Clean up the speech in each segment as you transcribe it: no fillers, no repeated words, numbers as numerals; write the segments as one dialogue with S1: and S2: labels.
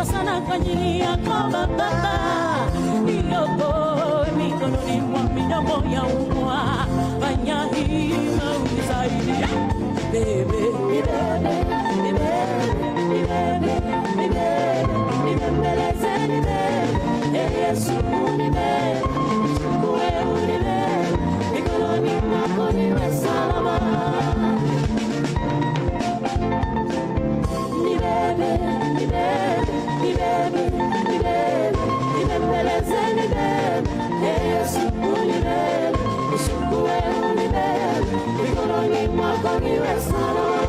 S1: naomba sana kwa ajili yako Baba, niokoe mikononi mwa midomo ya mbwa, fanya hima unisaidie. Bebe, nibebe, nibebe, nibebe, nibebe, nibembeleze nibebe, Yesu nibebe, nichukue unibebe, mikononi mwako niwe salama. Nibebe, nibebe, nibebe, nibebe, nibembeleze nibebe, Yesu unibebe, nichukue unibebe, mikononi mwako niwe salama.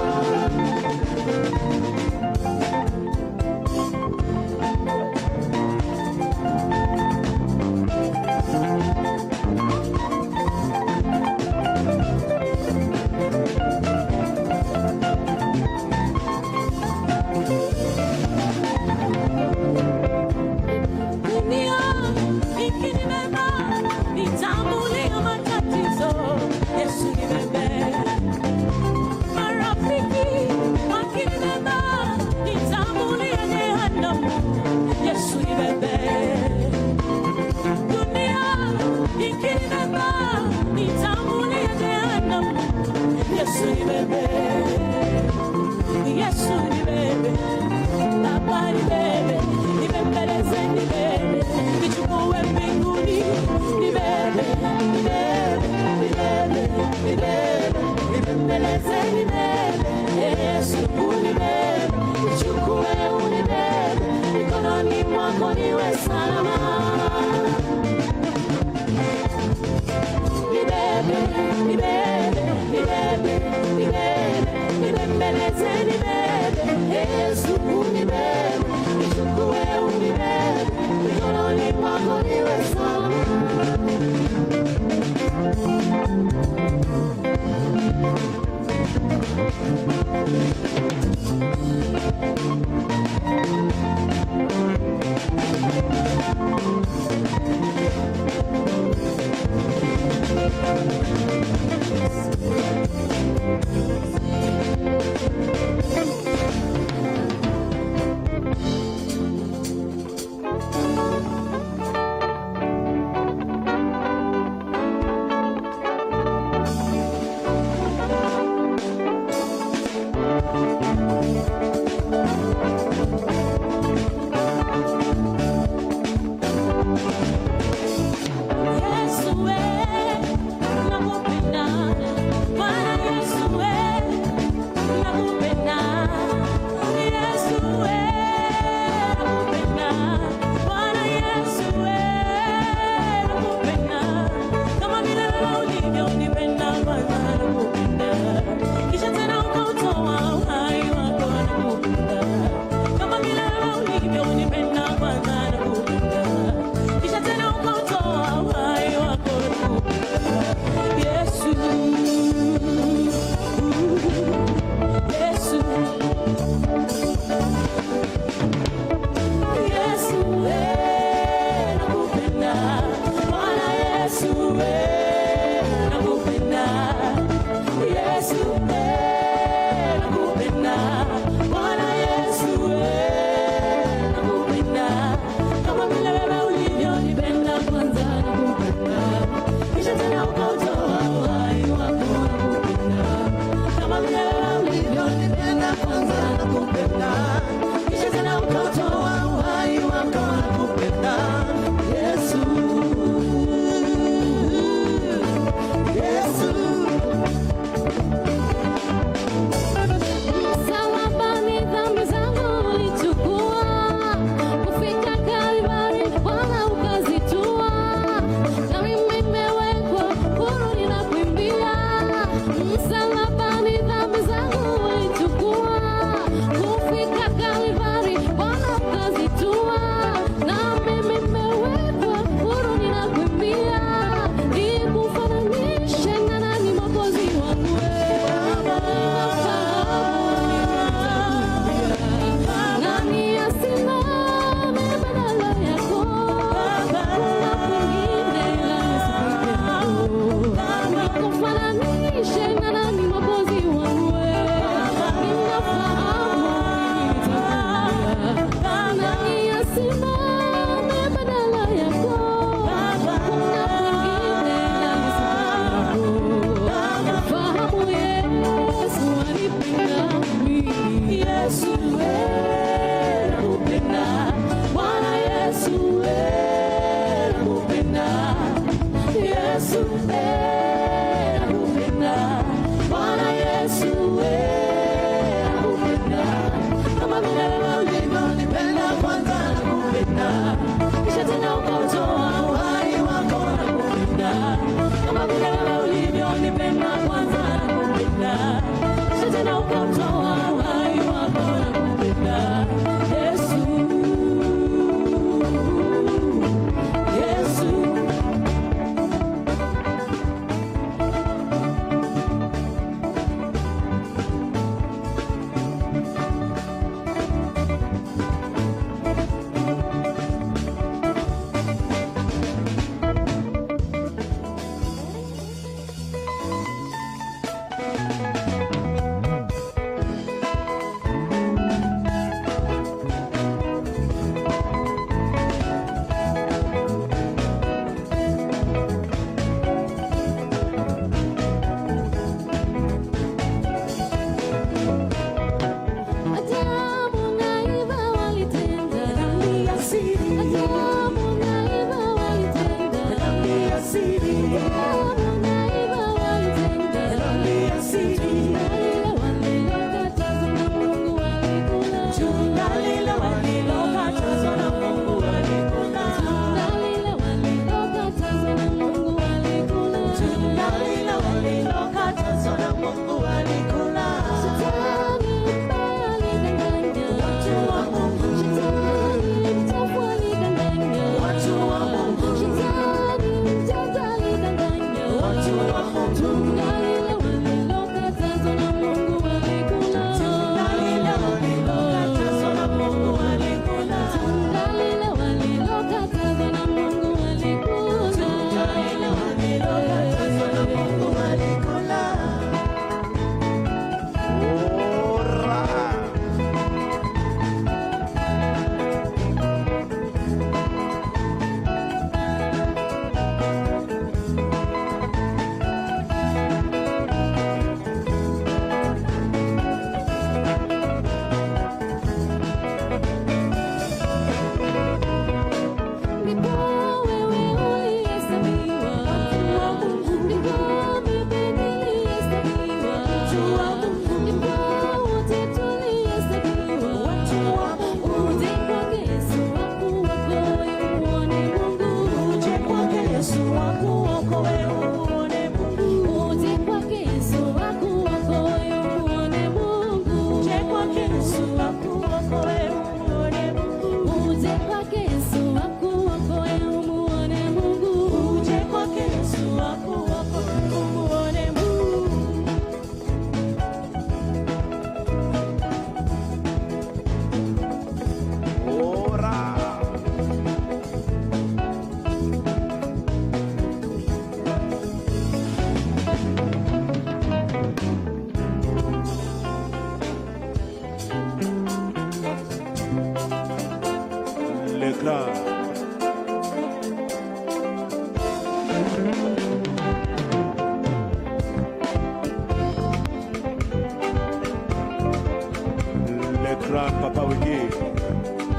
S2: Papa Wiki,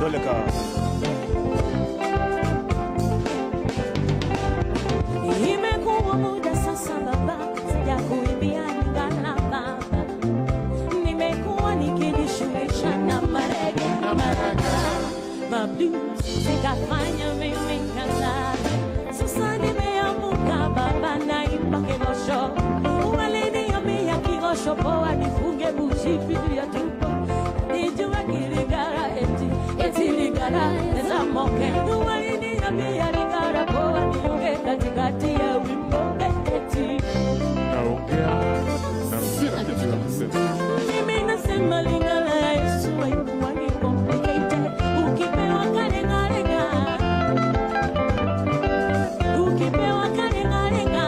S2: Doleka.
S1: Imekuwa muda sasa baba, ya kuimbia Lingala baba. Nimekuwa nikijishughulisha na marege na maraga, mablues zikafanya mimi kaza. Sasa nimeamuka baba, naimba kigosho. Waliniambia kigosho poa, nifunge bushi vitu ya tupo. Nijua Lingala eti Lingala eza moke. Waliniambia Lingala poa, nionge katikati ya wimbo eti.
S2: Naongea na msira kitu ya kusema.
S1: Mimi nasema Lingala ya Yesu haikuwa ni complicated. Ukipewa kalenga, ukipewa kalenga,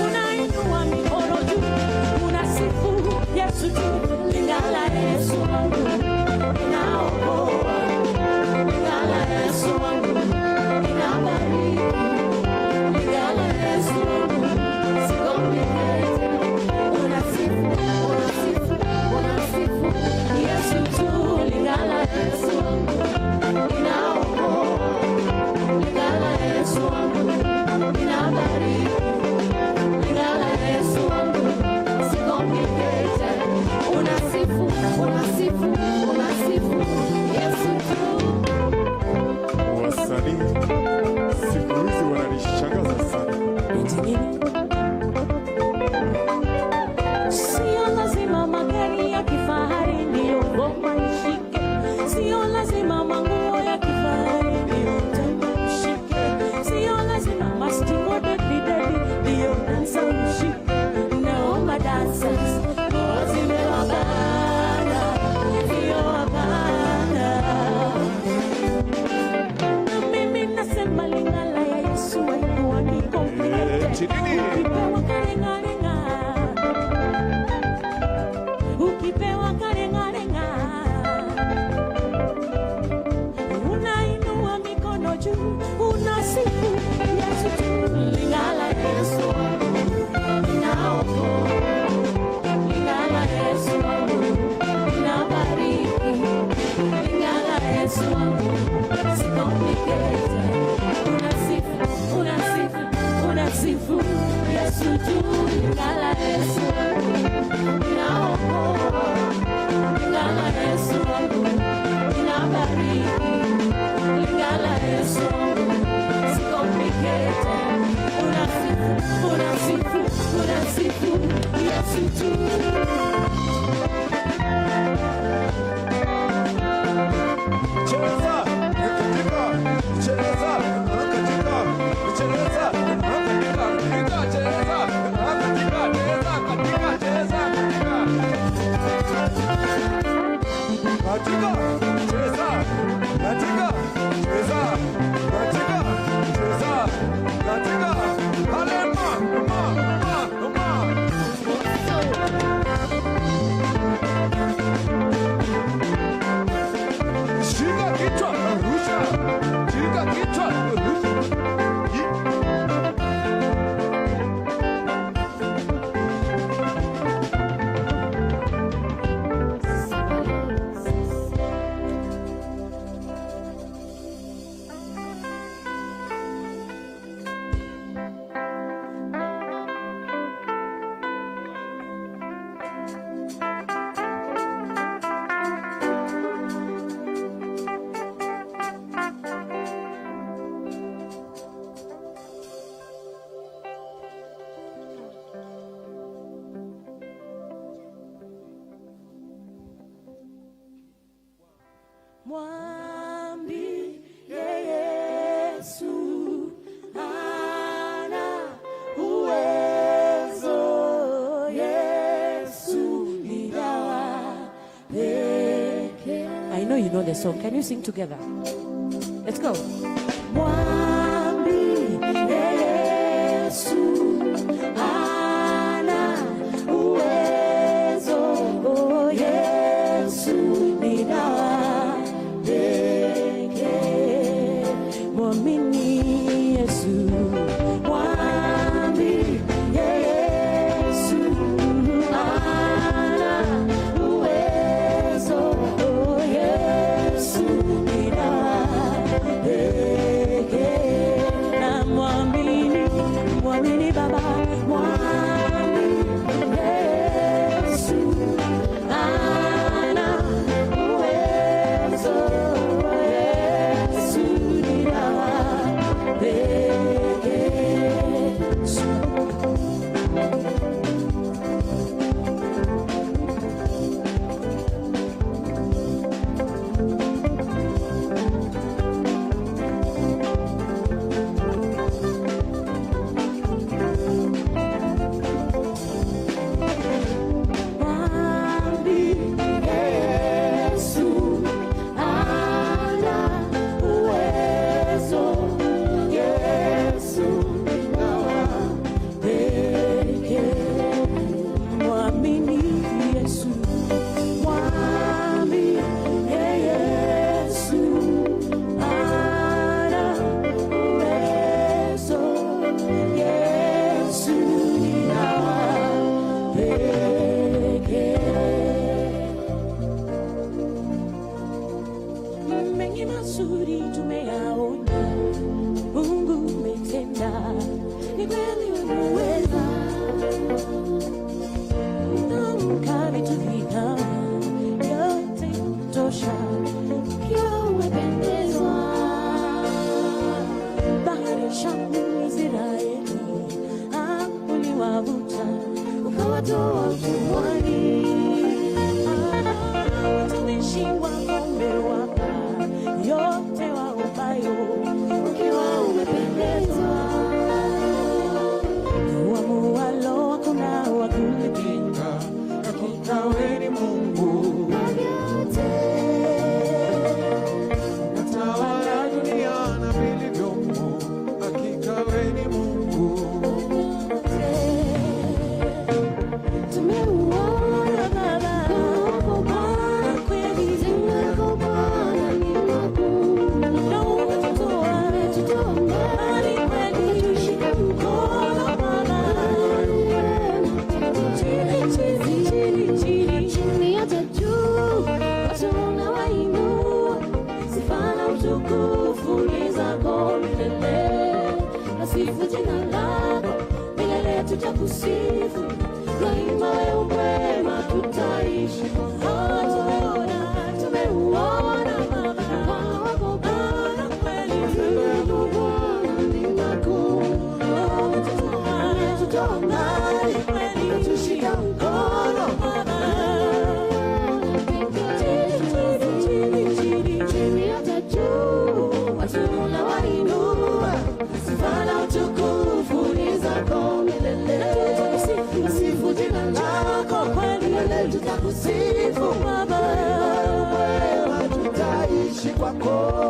S1: unainua mikono juu, unasifu Yesu tu. Lingala ya Yesu wangu inaokoa, Lingala ya Yesu wangu inabariki, Lingala ya Yesu wangu si complicated. Unasifu Yesu tu. Lingala ya Yesu wangu inaokoa, Lingala ya Yesu wangu inabariki, Lingala ya Yesu wangu si complicated. Unasifu Yesu tu.
S2: Wasanii siku hizi wananishangaza sana.
S1: Sio lazima magari ya kifahari ndio ngoma ishike. Sio lazima manguo ya kifahari ndio ngoma ishike. Sio lazima mastiko debi ndio dansa ushike. Naomba dancers zimewabana, ndio wabana. Mimi nasema Lingala ya Yesu haikuwa ni complicated. Ukipewa kalenga, ukipewa kalenga, unainua mikono juu, unasifu Yesu tu. Lingala ya Yesu inaokoa, Lingala ya Yesu inabariki, Lingala ya Yesu si complicated. Unasifu Yesu tu. Lingala ya Yesu inaokoa, Lingala ya Yesu inabariki, Lingala ya Yesu si complicated. Unasifu Yesu tu.
S2: Cheza,
S1: Mwambie Yesu ana uwezo, Yesu ni dawa pekee. I know you know the song. Can you sing together? Let's go. Mwambie Yesu ana uwezo, Yesu ni dawa mazuri tumeyaona, Mungu umetenda, ni kweli unaweza. Tamka vitu vikawa, yote kutosha, ukiwa umependezwa. Bahari Shamu Israeli, uliwavuta ukawatoa utumwani. Watumishi wako umewapa yote waombayo, ukiwa umependezwa. Wamuwalo hakuna wa kulipinga, hakika wewe ni Mungu wa vyote.
S2: Unatawala dunia na vilivyomo, hakika wewe ni Mungu.
S1: Tumeuona Baba, Bwana kweli, zimeko Bwana ni makuu. Na umetutoa mbali kweli, tushike mkono Baba. Chini hata juu, watu unawainua, sifa na utukufu ni zako milele. Nasifu jina lako milele, tutakusifu daima, wewe mwema, tutaishi. Tumeuona Baba, mkono wako Bwana kweli, Bwana ni makuu. Umetutoa mbali kweli, tushika mkono Baba. Chini hata juu, watu unawainua, sifa na utukufu ni zako milele. Sifu jina lako kweli, milele tutakusifu Baba. Wewe tutaishi kwako.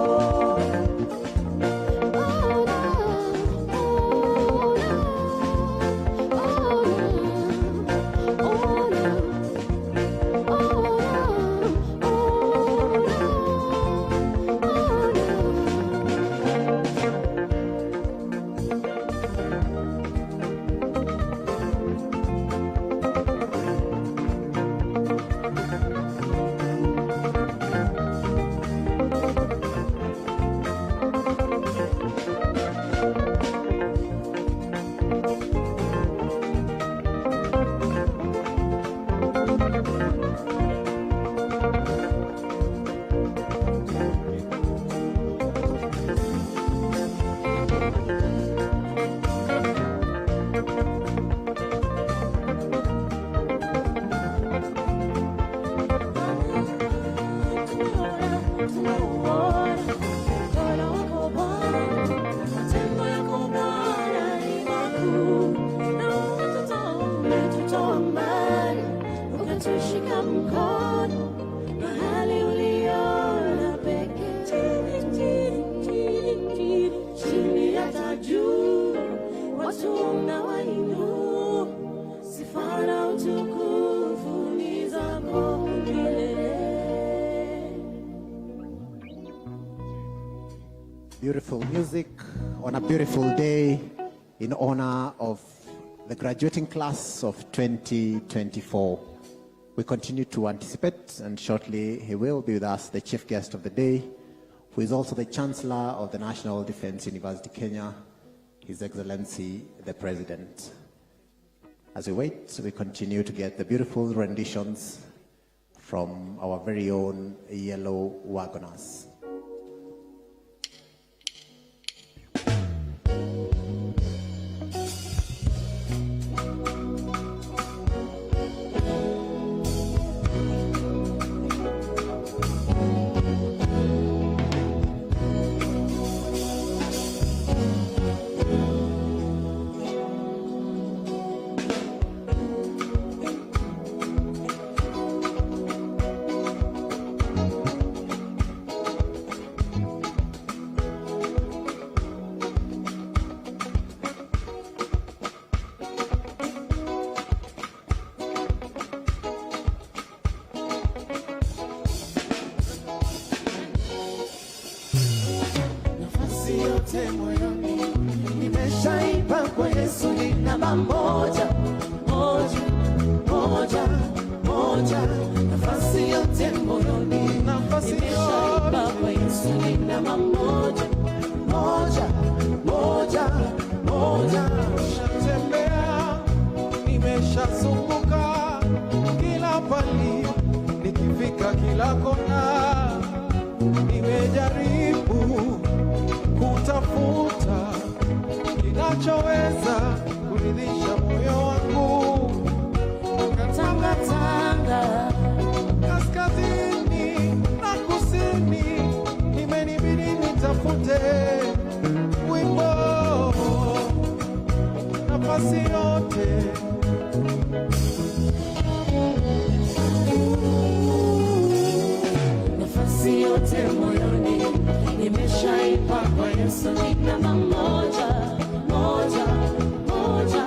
S1: Ukatushika mkono mahali uliona pekee. Chini hata juu, watu unawainua, sifa na utukufu ni zako milele.
S3: Beautiful music on a beautiful day in honor of the graduating class of 2024. We continue to anticipate, and shortly he will be with us, the chief guest of the day, who is also the Chancellor of the National Defense University, Kenya, His Excellency, the President. As we wait, we continue to get the beautiful renditions from our very own yellow wagoners.
S1: yote moyoni nimeshaipa kwa Yesu, ni namba moja moja moja moja. Nafasi yote moyoni nimeshaipa kwa Yesu ni namba moja. Moja, moja, moja.
S4: Nishatembea, nimeshazunguka kila pali, nikifika kila kona, nimejaribu kutafuta kinachoweza kuridhisha moyo wangu.
S1: Tanga tanga,
S4: kaskazini na kusini, imenibidi nitafute wimbo nafasi yote.
S1: nafasi yote moyoni nimeshaipa kwa Yesu ni namba moja. Moja, moja,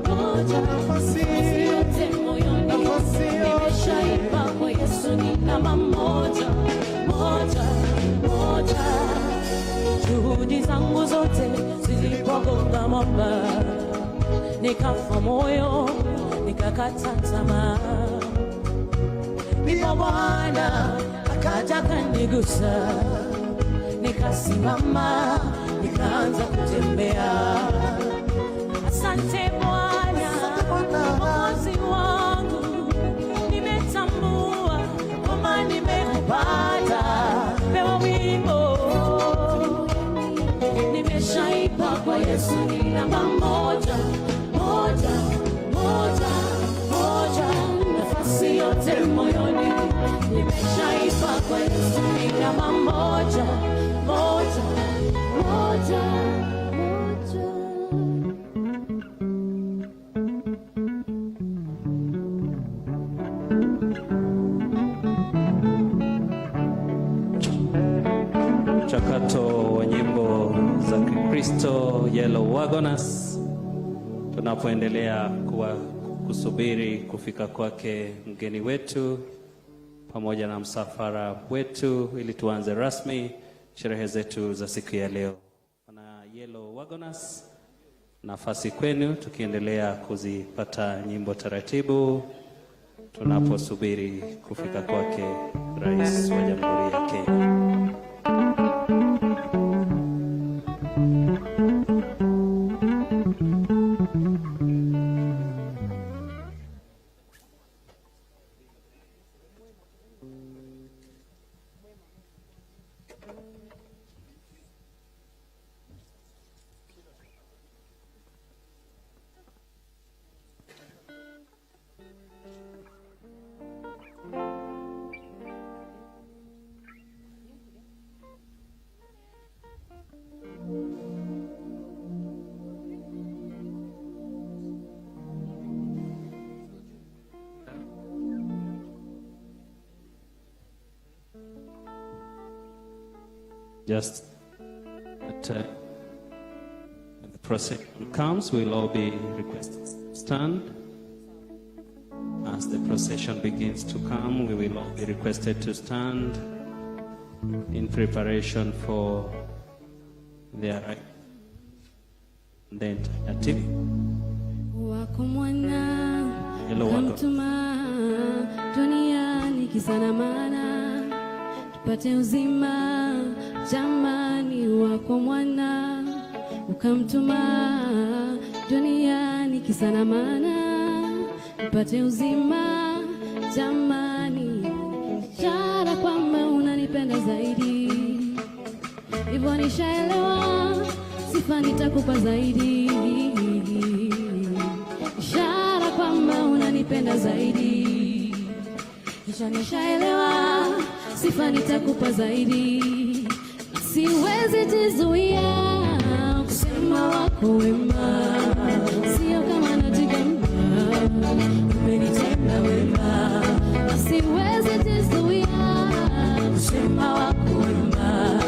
S1: moja.
S4: Nafasi
S1: yote moyoni nimeshaipa kwa Yesu ni namba moja. Moja, moja. Juhudi zangu zote zilipogonga mwamba, nikafa moyo, nikakata tamaa. Ndipo Bwana akaja kanigusa, nikasimama, nikaanza kutembea. Asante Bwana, Mwokozi wangu, nimetambua kwamba nimekupata. Pewa wimbo, nimeshaipa kwa Yesu ni namba moja. Moja, moja, moja. Nafasi yote moyoni nimeshaipa kwa Yesu ni namba moja. Moja, moja, moja.
S5: Mchakato wa nyimbo za Kikristo Yellow Wagoners, tunapoendelea kusubiri kufika kwake mgeni wetu pamoja na msafara wetu ili tuanze rasmi sherehe zetu za siku ya leo. Wana Yellow Wagoners, nafasi kwenu, tukiendelea kuzipata nyimbo taratibu tunaposubiri kufika kwake Rais wa Jamhuri ya Kenya. Just at the procession comes, we'll all be requested to stand. As the procession begins to come, we will all be requested to stand in preparation for their arrival. The entire team.
S1: Wako mwana
S5: Yellow Wagon.
S1: kamtuma duniani kisa na maana tupate uzima. Jamani, wako mwana ukamtuma duniani kisa na maana tupate uzima. Jamani, ishara kwamba unanipenda zaidi, hivyo nishaelewa, sifa nitakupa zaidi. Ishara kwamba unanipenda zaidi, kisha nishaelewa, sifa nitakupa zaidi. Siwezi jizuia kusema wako wema, sio kama najigamba, umenitenda wema. Siwezi jizuia kusema wako wema,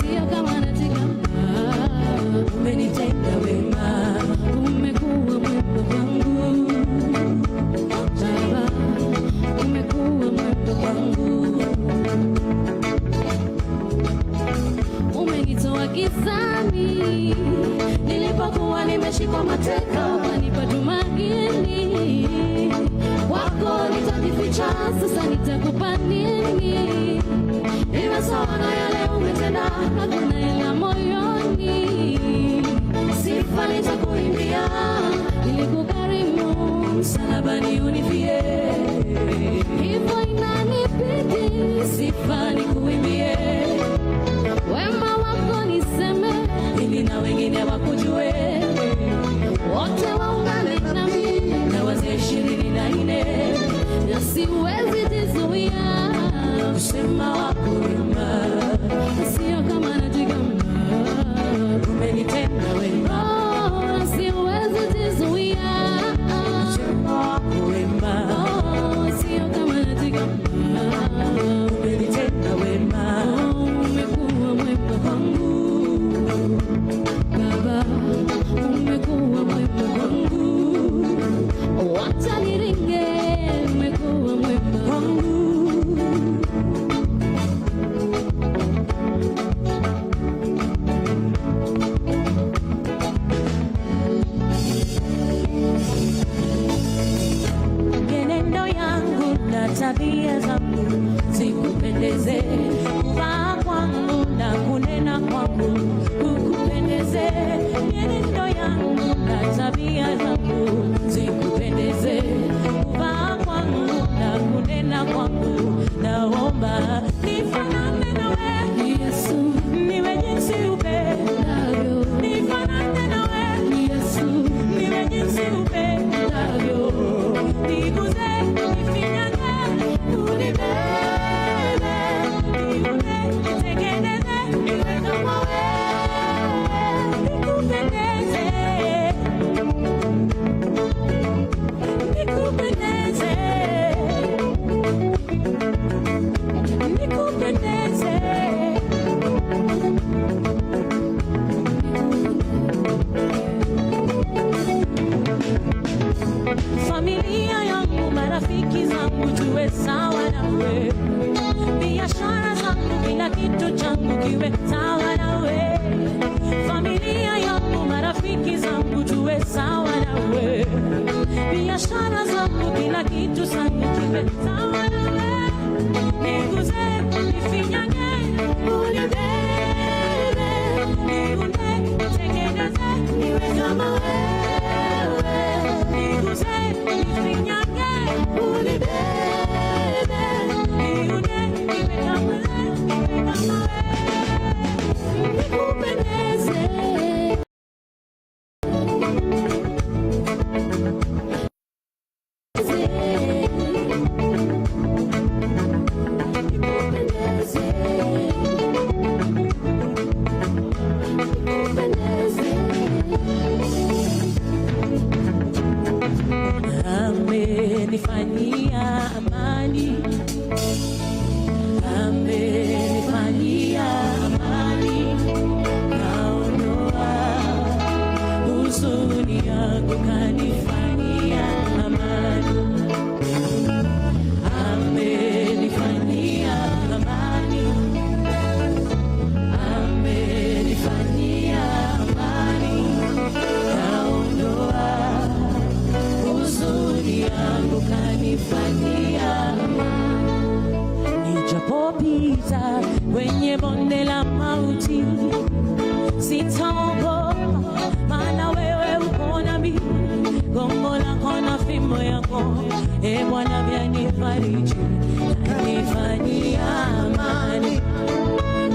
S1: sio kama najigamba, umenitenda wema. Umekuwa mwema kwangu Baba, umekuwa mwema kwangu. Umenitoa gizani nilipokuwa nimeshikwa mateka, ukanipa tumaini, wako nitajificha. umenificha, sasa nitakupa nini? Iwe sawa na yale umetenda, hakuna ila moyoni. Sifa nitakuimbia, ili kukarimu, msalabani unifie. Hivyo inanibidi, sifa nikuimbie. Wema wako niseme, ili na wengine wakujue. Wote waungane nami, na wazee 24, na siwezi jizuia kusema wako wema. Sio kama najigamba, umenitenda wema. Siwezi jizuia kusema wako wema. Sio kama najigamba, umenitenda wema. Umekuwa mwema kwangu Baba, umekuwa mwema kwangu. Wacha niringe, umekuwa mwema kwangu. Mienendo yangu na tabia zangu zikupendeze, kuvaa kwangu na kunena kwangu kukupendeze. Mienendo yangu na tabia zangu zikupendeze, kuvaa kwangu na kunena kwangu. Naomba nifanane nawe Yesu, niwe jinsi upendavyo. Nifanane nawe Yesu, niwe jinsi upendavyo. Niguze, nifinyage, unibebe. Niguze, nitengeneze, niwe kama wewe. Nikupendeze, nikupendeze, nikupendeze. Familia yangu, marafiki zangu, tuwe sawa nawe. Biashara zangu, kila kitu changu kiwe sawa nawe. Familia yangu, marafiki zangu, tuwe sawa nawe. Biashara zangu, kila kitu changu kiwe sawa nawe. Niguze, nifinyage, unibebe. Niunde, nitengeneze, niwe kama wewe. Niguze, nifinyage, unibebe. Niunde, niwe kama wewe, niwe kama wewe. Nikupendeze. Amenifanyia amani, amenifanyia amani. Naondoa huzuni yangu, kanifanyia amani. Amenifanyia amani, amenifanyia amani. Naondoa huzuni yangu, kanifanyia amani. Nijapopita kwenye bonde la mauti, sitaogopa, maana wewe uko nami. Gongo lako na fimbo yako, Bwana, vyanifariji, kanifanyia amani.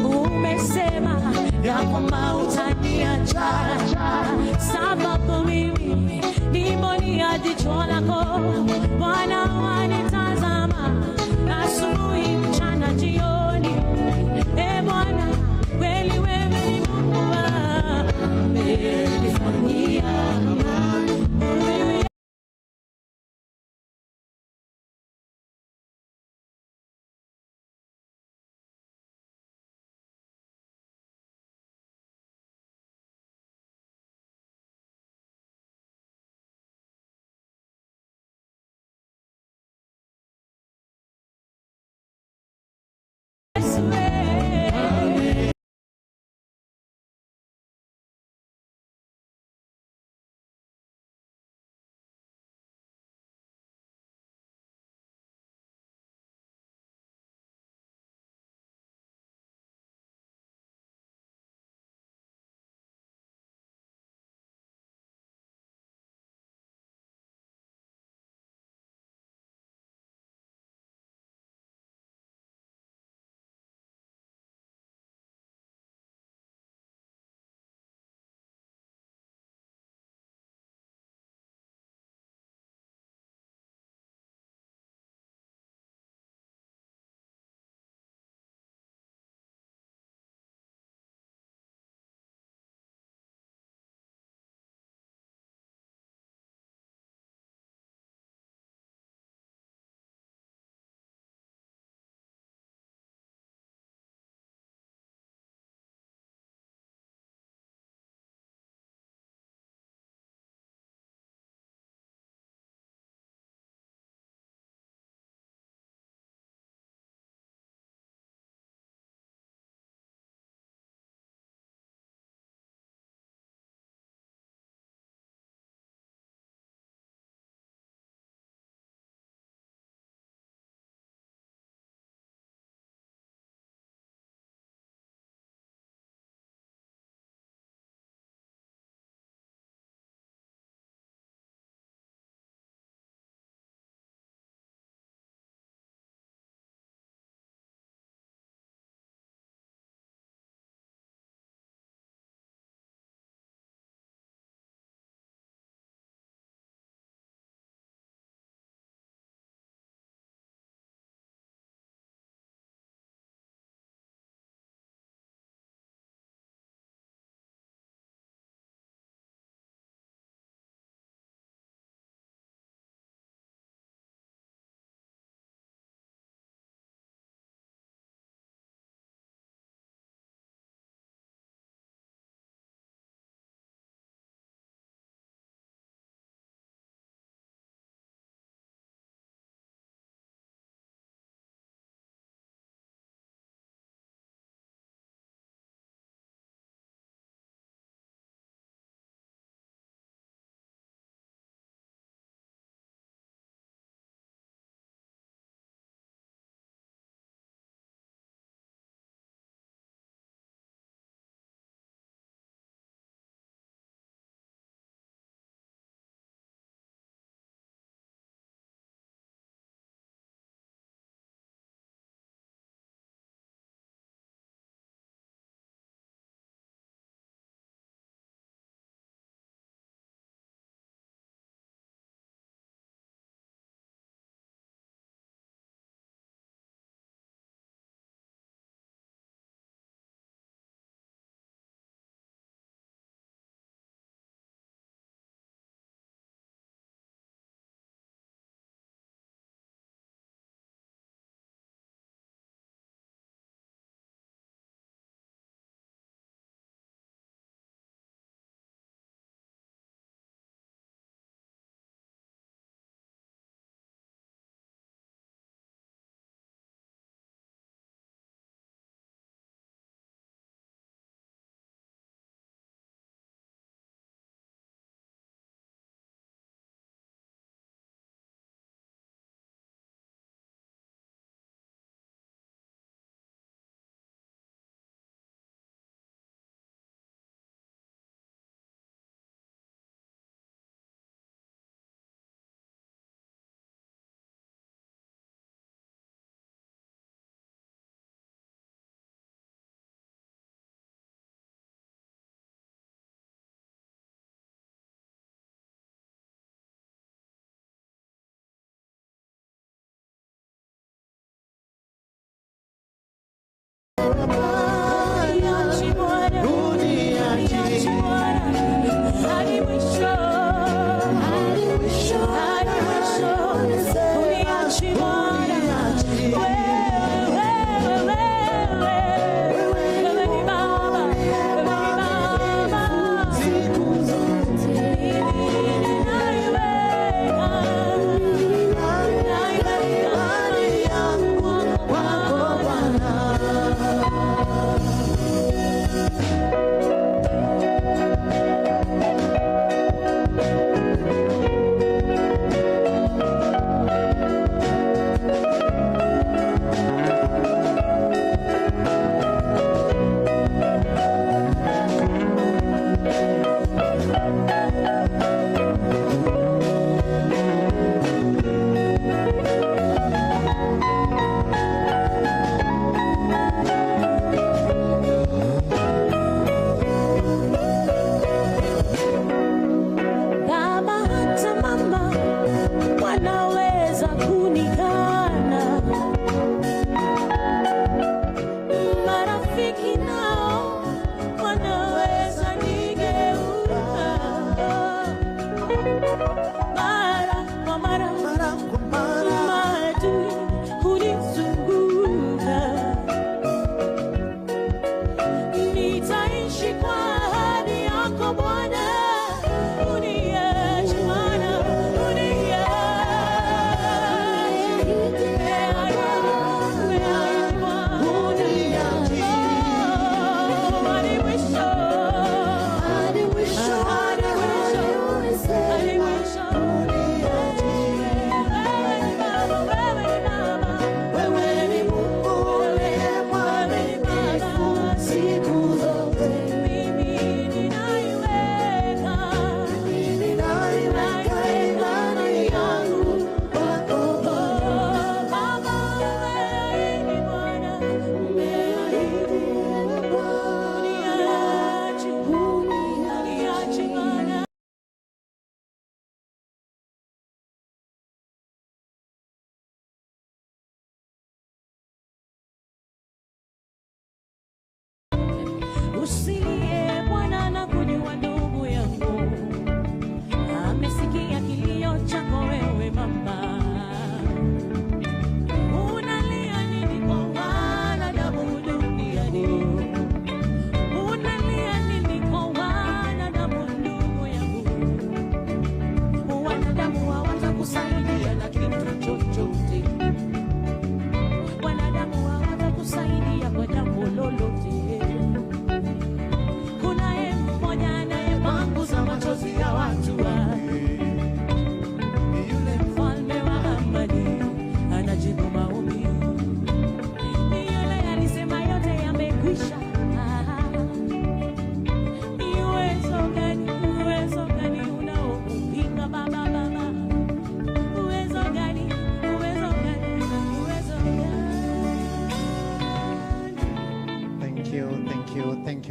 S1: Umesema ya kwamba utaniacha, sababu mimi ni mboni ya jicho lako. Bwana, wanitazama asubuhi, mchana, jioni. Bwana, kweli wewe ni Mungu. Amenifanyia amani.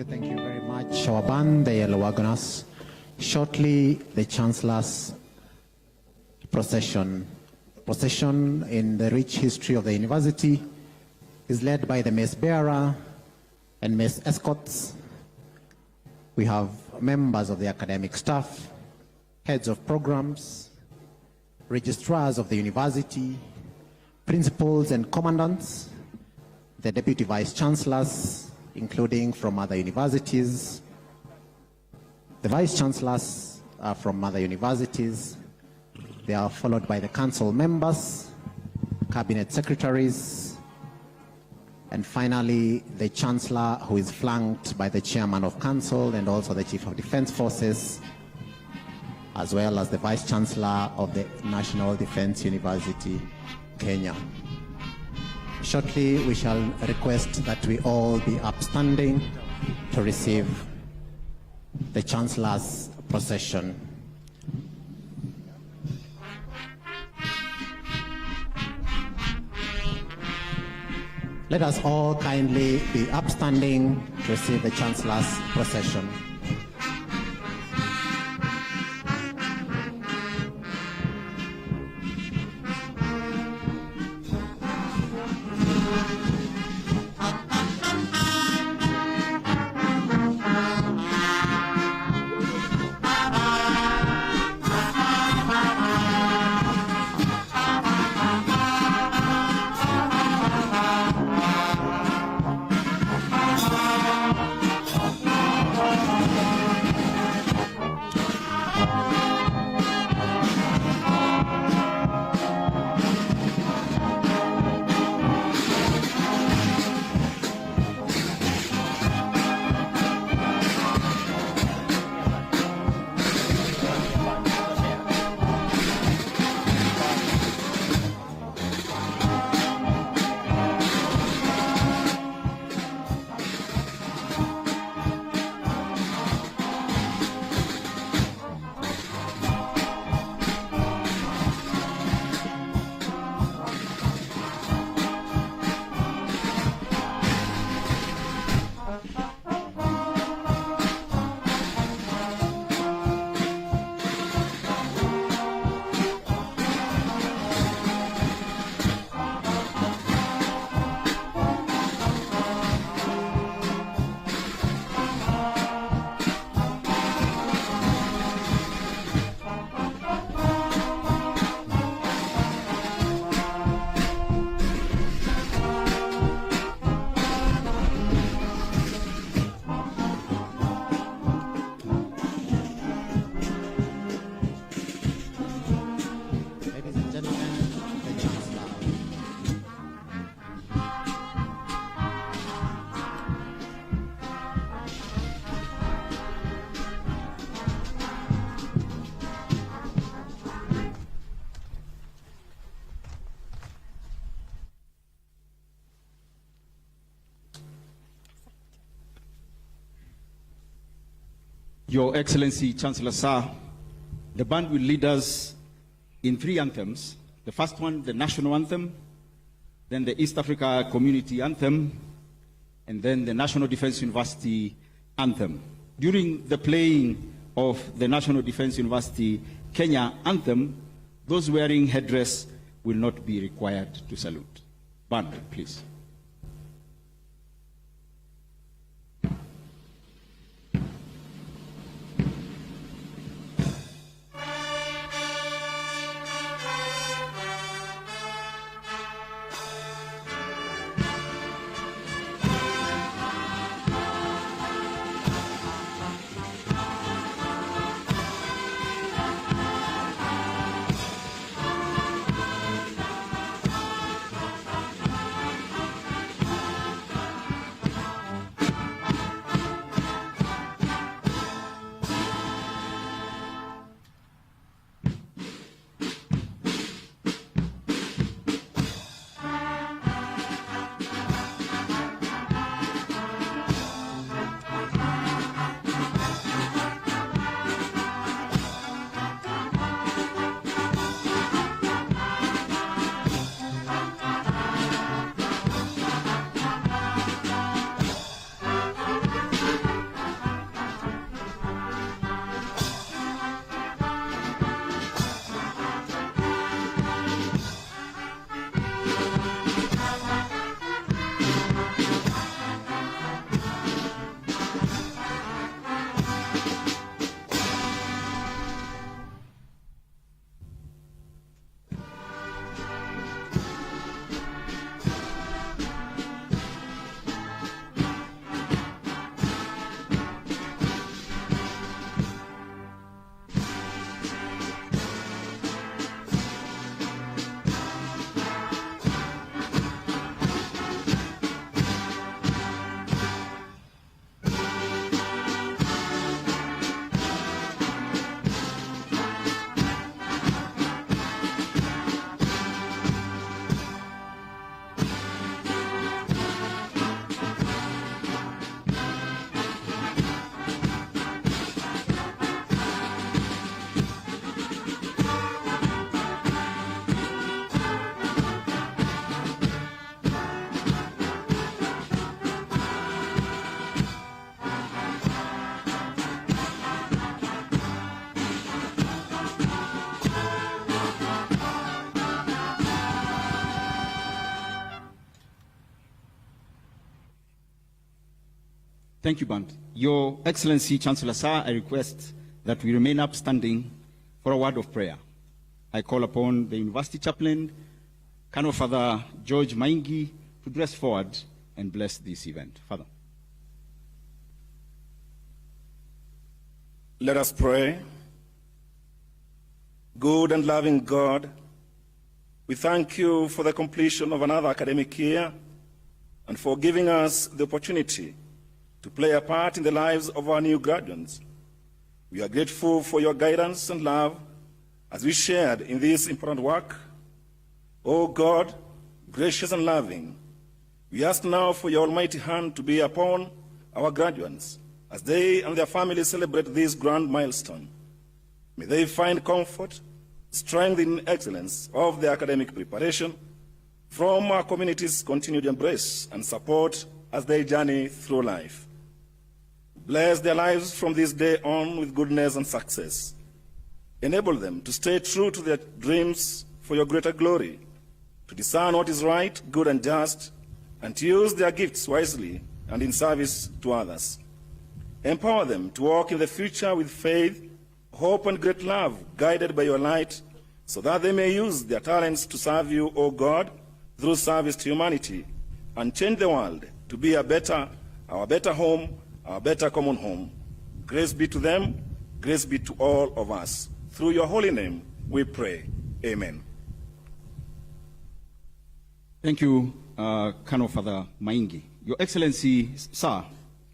S3: Thank you very much. Our band, the Yellow Wagoners. Shortly, the Chancellor's procession in the rich history of the university is led by the mace bearer and mace escorts. We have members of the academic staff, heads of programs, registrars of the university, principals and commandants, the deputy vice chancellors, including from other universities. The vice chancellors are from other universities. They are followed by the council members, cabinet secretaries, and finally the chancellor, who is flanked by the chairman of council and also the chief of defense forces, as well as the vice chancellor of the National Defense University, Kenya. Shortly, we shall request that we all be upstanding to receive the Chancellor's procession. Let us all kindly be upstanding to receive the Chancellor's procession.
S6: Your Excellency, Chancellor Sir, the band will lead us in 3 anthems. The first one, the national anthem, then the East Africa Community Anthem, and then the National Defense University Anthem. During the playing of the National Defense University Kenya Anthem, those wearing headdress will not be required to salute. Band, please. Thank you, Band. Your Excellency, Chancellor Sir, I request that we remain up standing for a word of prayer. I call upon the University Chaplain, Colonel Father George Maingi, to press forward and bless this event. Father.
S7: Let us pray. Good and loving God, we thank you for the completion of another academic year and for giving us the opportunity to play a part in the lives of our new graduates. We are grateful for your guidance and love as we shared in this important work. O God, gracious and loving, we ask now for your almighty hand to be upon our graduates as they and their families celebrate this grand milestone. May they find comfort, strength in excellence of their academic preparation from our community's continued embrace and support as they journey through life. Bless their lives from this day on with goodness and success. Enable them to stay true to their dreams for your greater glory, to discern what is right, good, and just, and to use their gifts wisely and in service to others. Empower them to walk in the future with faith, hope, and great love, guided by your light, so that they may use their talents to serve you, O God, through service to humanity, and change the world to be our better home, our better common home. Grace be to them, grace be to all of us. Through your holy name, we pray. Amen.
S6: Thank you, Colonel Father Maingi. Your Excellency, Sir,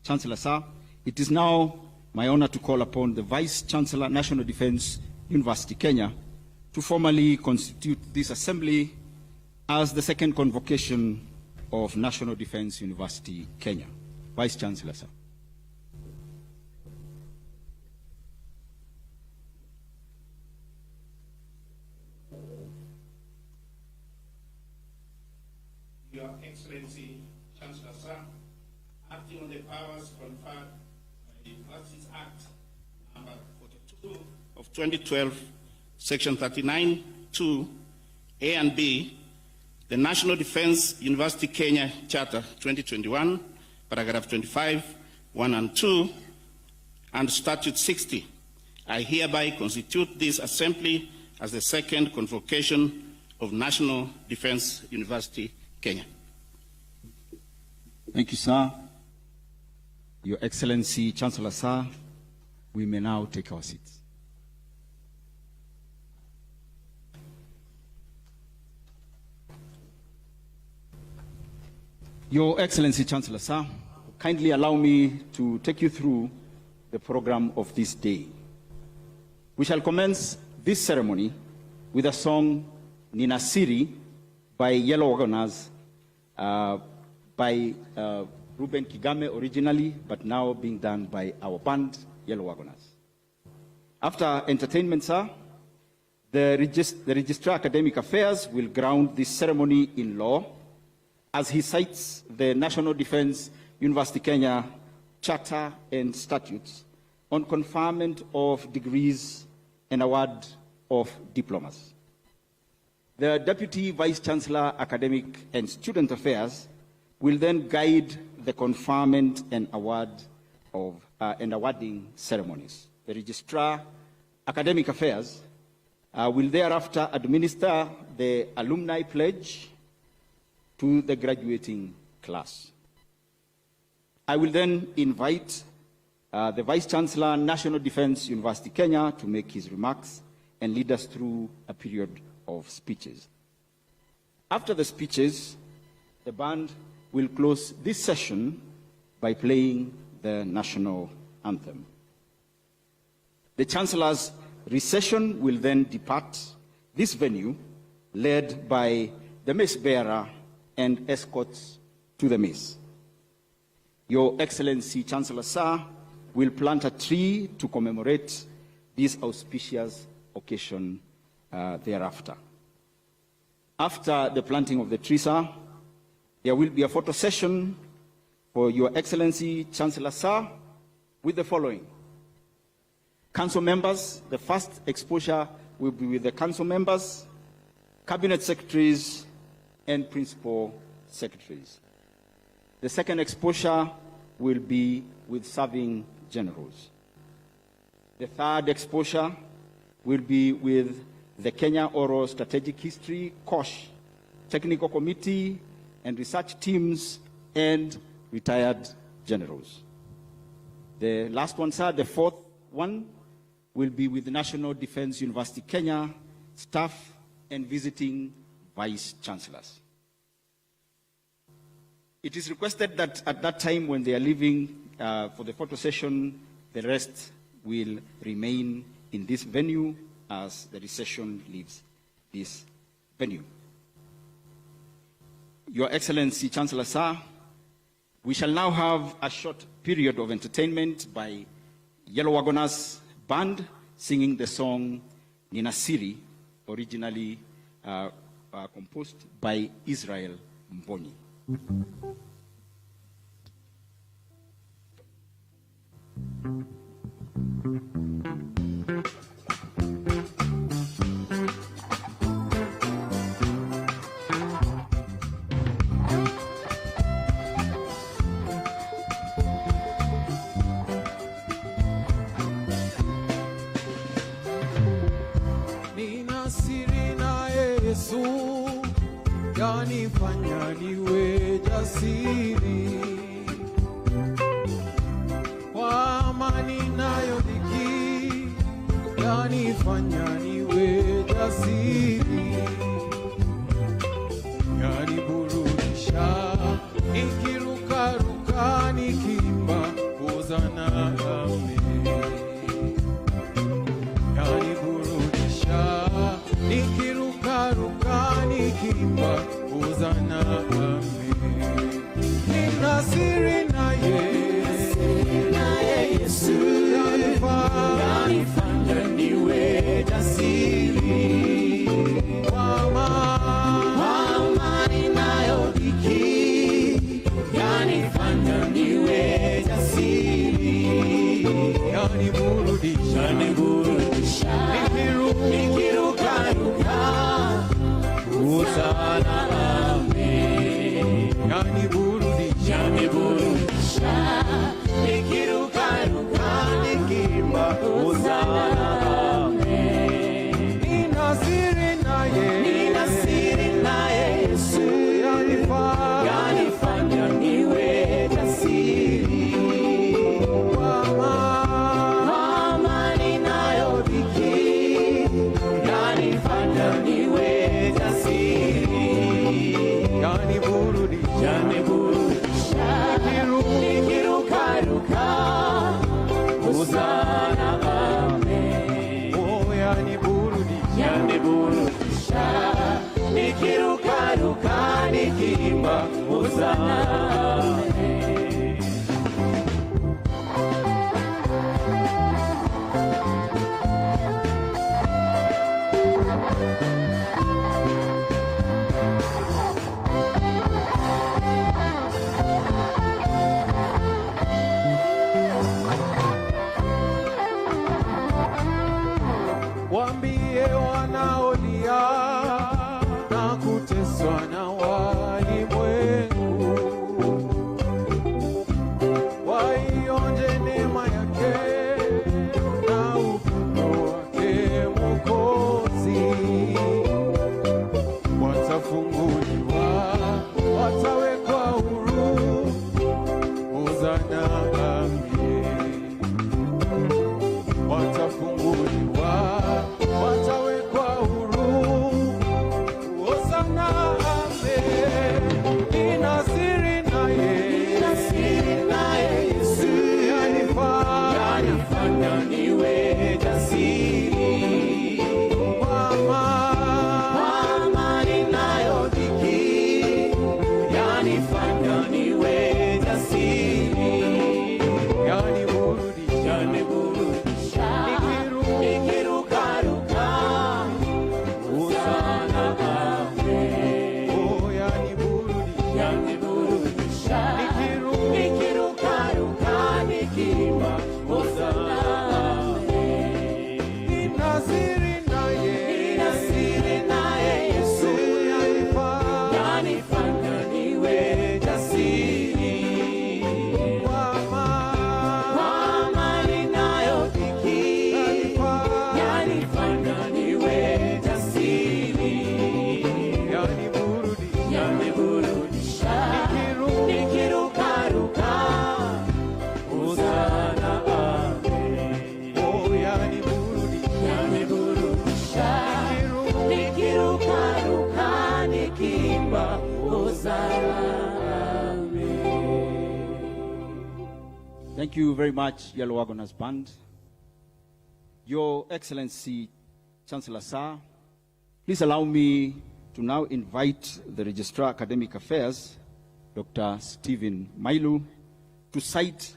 S6: Chancellor Sir, it is now my honor to call upon the Vice Chancellor, National Defense University, Kenya, to formally constitute this assembly as the second convocation of National Defense University, Kenya. Vice Chancellor, sir.
S8: Your Excellency, Chancellor, sir, acting on the powers conferred by the Universities Act number 42 of 2012, Section 39(2), A and B, the National Defense University Kenya Charter 2021, paragraph 25, 1 and 2, and Statute 60, I hereby constitute this assembly as the second convocation of National Defense University Kenya.
S6: Thank you, sir. Your Excellency, Chancellor, sir, we may now take our seats. Your Excellency, Chancellor, sir, kindly allow me to take you through the program of this day. We shall commence this ceremony with a song, Nina Siri, by Yellow Wagoners, by Ruben Kigame originally, but now being done by our band, Yellow Wagoners. After entertainment, sir, the Registrar Academic Affairs will ground this ceremony in law as he cites the National Defense University Kenya Charter and Statutes on conferment of degrees and award of diplomas. The Deputy Vice Chancellor, Academic and Student Affairs will then guide the conferment and award of and awarding ceremonies. The Registrar, Academic Affairs will thereafter administer the Alumni Pledge to the graduating class. I will then invite the Vice Chancellor, National Defense University Kenya, to make his remarks and lead us through a period of speeches. After the speeches, the band will close this session by playing the national anthem. The Chancellor's recession will then depart this venue, led by the mace bearer and escorts to the mace. Your Excellency, Chancellor Sir, will plant a tree to commemorate this auspicious occasion thereafter. After the planting of the tree, sir, there will be a photo session for Your Excellency, Chancellor Sir, with the following. Council members, the first exposure will be with the council members, cabinet secretaries, and principal secretaries. The second exposure will be with serving generals. The third exposure will be with the Kenya Oral Strategic History, KOSH, Technical Committee and research teams and retired generals. The last one, sir, the fourth one, will be with the National Defense University Kenya staff and visiting vice chancellors. It is requested that at that time when they are leaving for the photo session, the rest will remain in this venue as the recession leaves this venue. Your Excellency, Chancellor Sir, we shall now have a short period of entertainment by Yellow Wagoners Band singing the song Nina Siri, originally composed by Israel Mboni.
S4: Nina siri na Yesu, yanifanya niwe jasiri. Kwa amani nayo dhiki, yanifanya niwe jasiri. Yaniburudisha, nikirukaruka nikiimba hosana amen. Yaniburudisha, nikirukaruka nikiimba hosana amen. Nina siri na Yesu, yanifanya niwe jasiri. Kwa amani nayo dhiki, yanifanya niwe jasiri. Yaniburudisha, nikirukaruka hosana amen. Yaniburudisha, nikirukaruka nikiimba hosana amen. Nina siri na Yesu, yanifanya niwe jasiri. Kwa amani nayo dhiki, yanifanya niwe jasiri. Yaniburudisha, nikirukaruka hosana amen. Oh, yaniburudisha, nikirukaruka nikiimba hosana amen. Waambie wanaolia na kuteswa na walimwengu, waionje neema yake na upendo wake Mwokozi. Watafunguliwa, watawekwa huru, hosana amen. Watafunguliwa, watawekwa huru, hosana amen. Nina siri na Yesu, yanifanya niwe jasiri. Kwa amani nayo dhiki, yanifanya niwe jasiri. Yaniburudisha, nikirukaruka hosana amen. Oh, yaniburudisha, nikirukaruka nikiimba hosana amen. Nina siri na Yesu, yanifanya niwe jasiri. Kwa
S6: Thank you very much, Yellow Wagoners Band. Your Excellency, Chancellor Sir, please allow me to now invite the Registrar Academic Affairs, Dr. Stephen Mailu, to cite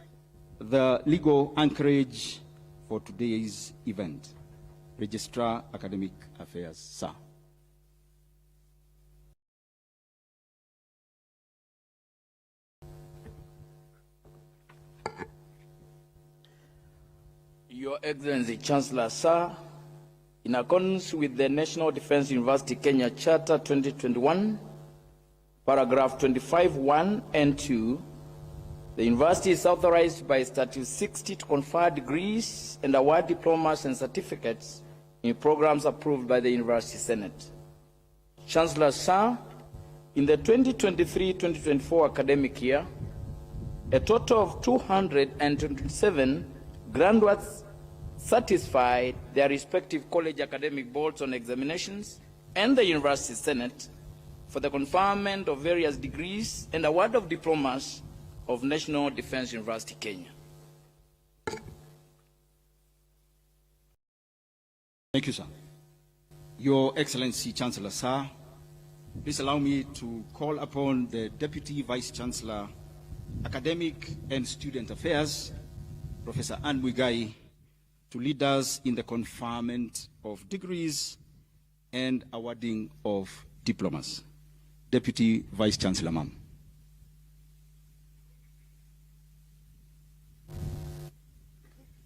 S6: the legal anchorage for today's event. Registrar Academic Affairs, sir.
S9: Your Excellency, Chancellor Sir, in accordance with the National Defense University Kenya Charter 2021, paragraph 25(1) and 2, the university is authorized by Statute 60 to confer degrees and award diplomas and certificates in programs approved by the University Senate. Chancellor Sir, in the 2023-2024 academic year, a total of 227 graduates satisfied their respective college academic boards on examinations and the University Senate for the conferment of various degrees and award of diplomas of National Defense University Kenya.
S6: Thank you, sir. Your Excellency, Chancellor Sir, please allow me to call upon the Deputy Vice Chancellor, Academic and Student Affairs, Professor Anne Muigai, to lead us in the conferment of degrees and awarding of diplomas. Deputy Vice Chancellor, ma'am.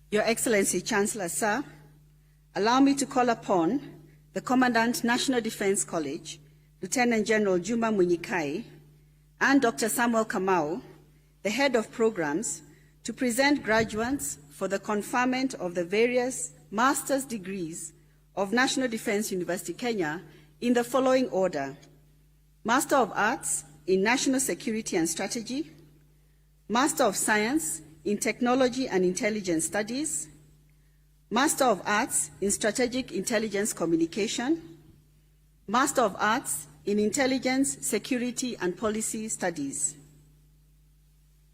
S10: Your Excellency, Chancellor Sir, allow me to call upon the Commandant, National Defense College, Lieutenant General Juma Munyikai, and Dr. Samuel Kamau, the Head of Programs, to present graduates for the conferment of the various master's degrees of National Defense University Kenya in the following order: Master of Arts in National Security and Strategy, Master of Science in Technology and Intelligence Studies, Master of Arts in Strategic Intelligence Communication, Master of Arts in Intelligence, Security and Policy Studies.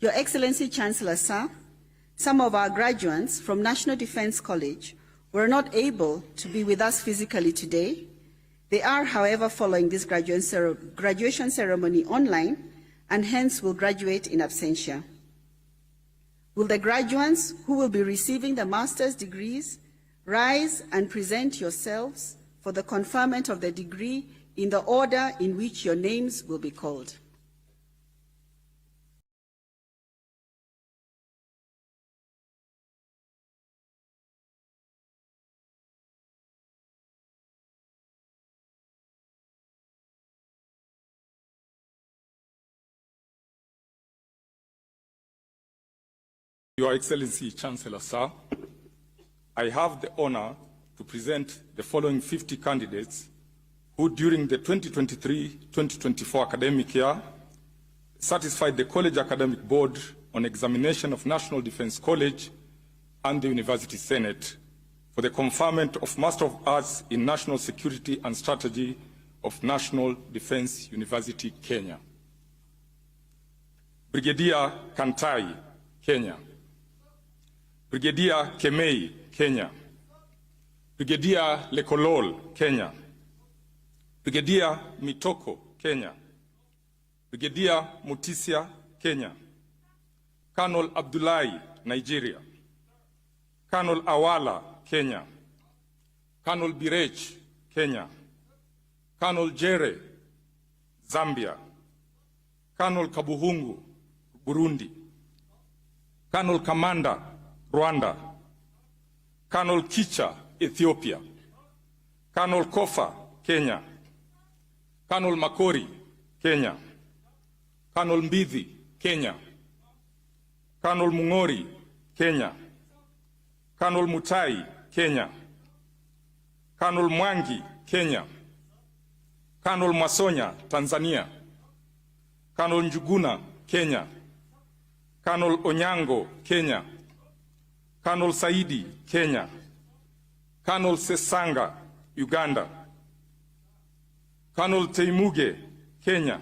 S10: Your Excellency, Chancellor Sir, some of our graduates from National Defense College were not able to be with us physically today. They are, however, following this graduation ceremony online and hence will graduate in absentia. Will the graduates who will be receiving the master's degrees rise and present yourselves for the conferment of the degree in the order in which your names will be called?
S11: Your Excellency, Chancellor Sir, I have the honor to present the following 50 candidates who, during the 2023-2024 academic year, satisfied the College Academic Board on examination of National Defense College and the University Senate for the conferment of Master of Arts in National Security and Strategy of National Defense University, Kenya. Brigadier Kantai, Kenya. Brigadier Kemei, Kenya. Brigadier Lekolol, Kenya. Brigadier Mitoko, Kenya. Brigadier Mutisia, Kenya. Colonel Abdullahi, Nigeria. Colonel Awala, Kenya. Colonel Birech, Kenya. Colonel Jere, Zambia. Colonel Kabuhungu, Burundi. Colonel Kamanda, Rwanda. Colonel Kicha, Ethiopia. Colonel Kofa, Kenya. Colonel Makori, Kenya. Colonel Mbidhi, Kenya. Colonel Mungori, Kenya. Colonel Mutai, Kenya. Colonel Mwangi, Kenya. Colonel Masonya, Tanzania. Colonel Njuguna, Kenya. Colonel Onyango, Kenya. Colonel Saidi, Kenya. Colonel Sesanga, Uganda. Colonel Teimuge, Kenya.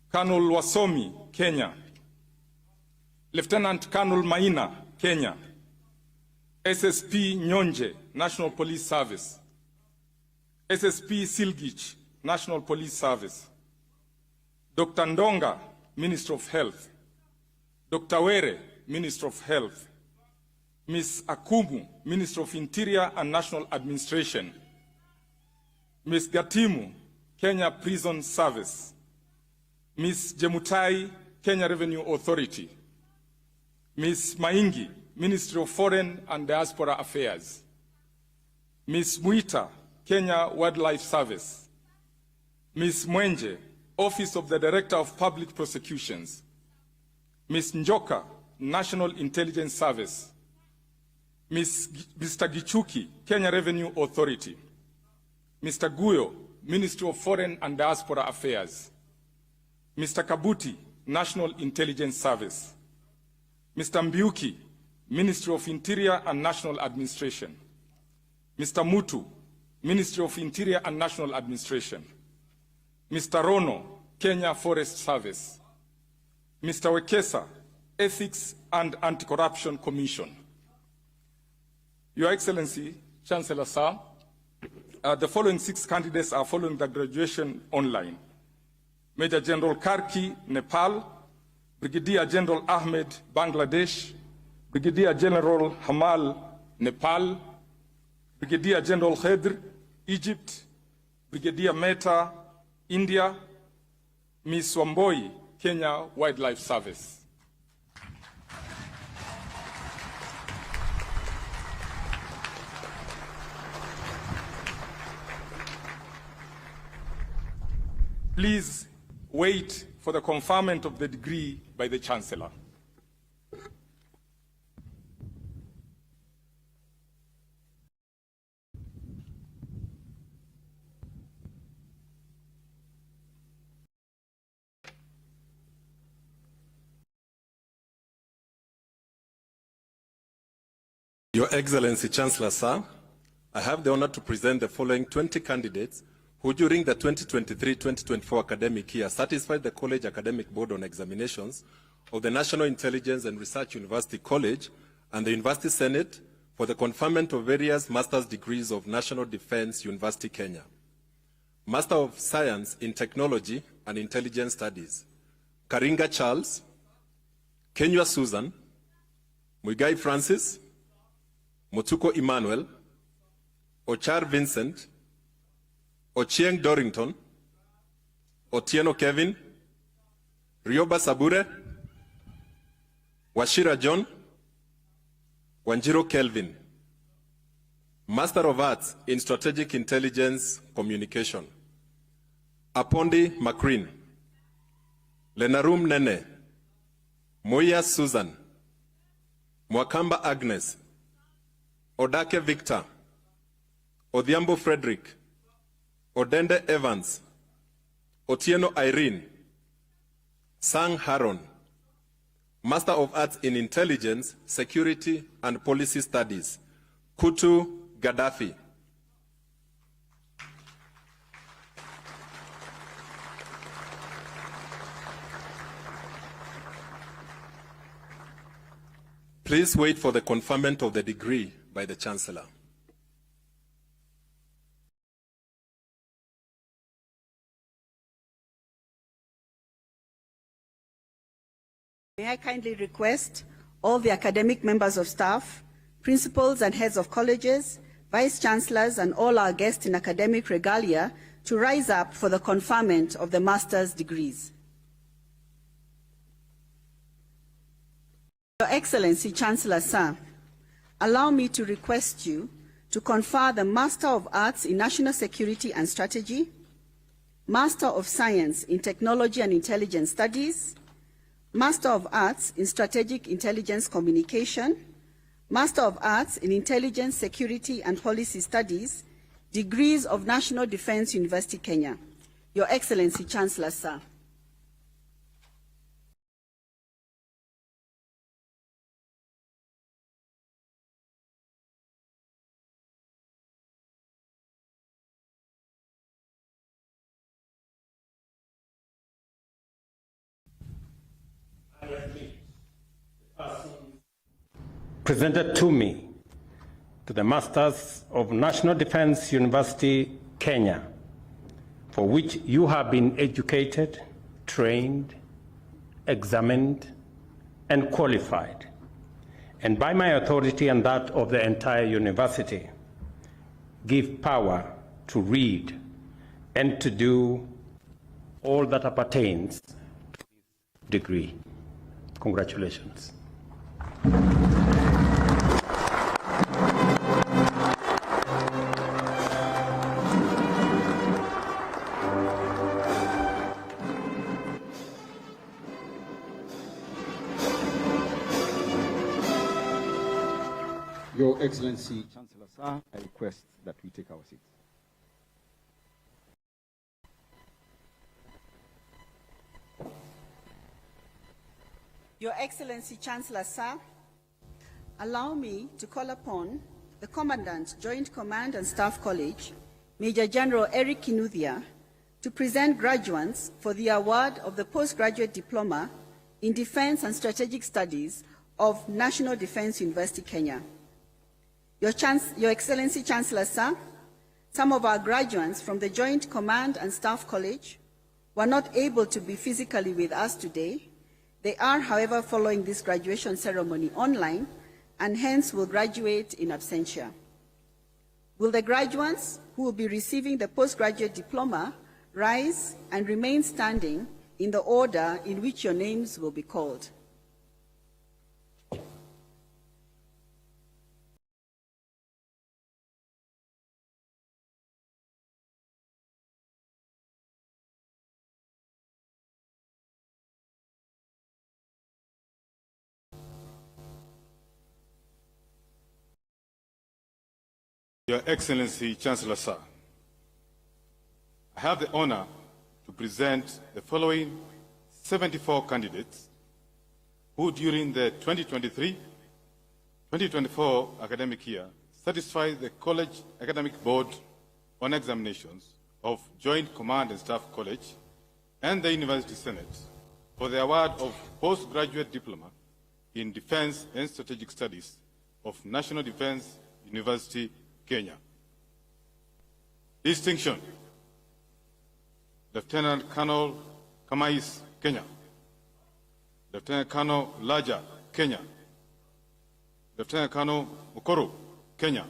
S11: Colonel Wasomi, Kenya. Lieutenant Colonel Maina, Kenya. SSP Nyonje, National Police Service. SSP Silgich, National Police Service. Dr. Ndonga, Minister of Health. Dr. Were, Minister of Health. Ms. Akumu, Minister of Interior and National Administration. Ms. Gatimu, Kenya Prison Service. Ms. Jemutai, Kenya Revenue Authority. Ms. Maingi, Ministry of Foreign and Diaspora Affairs. Ms. Muita, Kenya Wildlife Service. Ms. Mwenje, Office of the Director of Public Prosecutions. Ms. Njoka, National Intelligence Service. Mr. Gichuki, Kenya Revenue Authority. Mr. Guyo, Ministry of Foreign and Diaspora Affairs. Mr. Kabuti, National Intelligence Service. Mr. Mbiuki, Ministry of Interior and National Administration. Mr. Mutu, Ministry of Interior and National Administration. Mr. Rono, Kenya Forest Service. Mr. Wekesa, Ethics and Anti-Corruption Commission. Your Excellency, Chancellor Sir, the following 6 candidates are following the graduation online. Major General Karki, Nepal. Brigadier General Ahmed, Bangladesh. Brigadier General Hamal, Nepal. Brigadier General Khedr, Egypt. Brigadier Mehta, India. Ms. Wamboi, Kenya Wildlife Service. Please wait for the conferment of the degree by the Chancellor.
S12: Your Excellency, Chancellor Sir, I have the honor to present the following 20 candidates who during the 2023-2024 academic year satisfied the College Academic Board on Examinations of the National Intelligence and Research University College and the University Senate for the conferment of various master's degrees of National Defense University, Kenya. Master of Science in Technology and Intelligence Studies, Karinga Charles, Kenywa Susan, Muigai Francis, Motuko Emmanuel, Ochar Vincent, Ochieng Dorrington, Otieno Kevin, Rioba Sabure, Washira John, Wanjiro Kelvin. Master of Arts in Strategic Intelligence Communication, Apondi Macrin, Lenarum Nene, Moya Susan, Mwakamba Agnes, Odake Victor, Odhiambo Frederick, Odende Evans, Otieno Irene, Sang Haron. Master of Arts in Intelligence, Security and Policy Studies, Kutu Gaddafi. Please wait for the conferment of the degree by the Chancellor.
S10: May I kindly request all the academic members of staff, principals and heads of colleges, vice chancellors and all our guests in academic regalia to rise up for the conferment of the master's degrees. Your Excellency, Chancellor Sir, allow me to request you to confer the Master of Arts in National Security and Strategy, Master of Science in Technology and Intelligence Studies, Master of Arts in Strategic Intelligence Communication, Master of Arts in Intelligence, Security and Policy Studies, degrees of National Defense University, Kenya. Your Excellency, Chancellor Sir.
S13: presented to me to the Masters of National Defense University, Kenya, for which you have been educated, trained, examined, and qualified, and by my authority and that of the entire university, give power to read and to do all that appertains to this degree. Congratulations.
S6: Your Excellency, Chancellor Sir, I request that we take our seats.
S10: Your Excellency, Chancellor Sir, allow me to call upon the Commandant, Joint Command and Staff College, Major General Eric Kinuthia, to present graduates for the award of the Postgraduate Diploma in Defense and Strategic Studies of National Defense University, Kenya. Your Excellency, Chancellor Sir, some of our graduates from the Joint Command and Staff College were not able to be physically with us today. They are, however, following this graduation ceremony online and hence will graduate in absentia. Will the graduates who will be receiving the postgraduate diploma rise and remain standing in the order in which your names will be called?
S11: Your Excellency, Chancellor Sir, I have the honor to present the following 74 candidates who during the 2023-2024 academic year satisfied the College Academic Board on examinations of Joint Command and Staff College and the University Senate for the award of Postgraduate Diploma in Defense and Strategic Studies of National Defense University, Kenya. Distinction: Lieutenant Colonel Kamais, Kenya. Lieutenant Colonel Laja, Kenya. Lieutenant Colonel Mukoro, Kenya.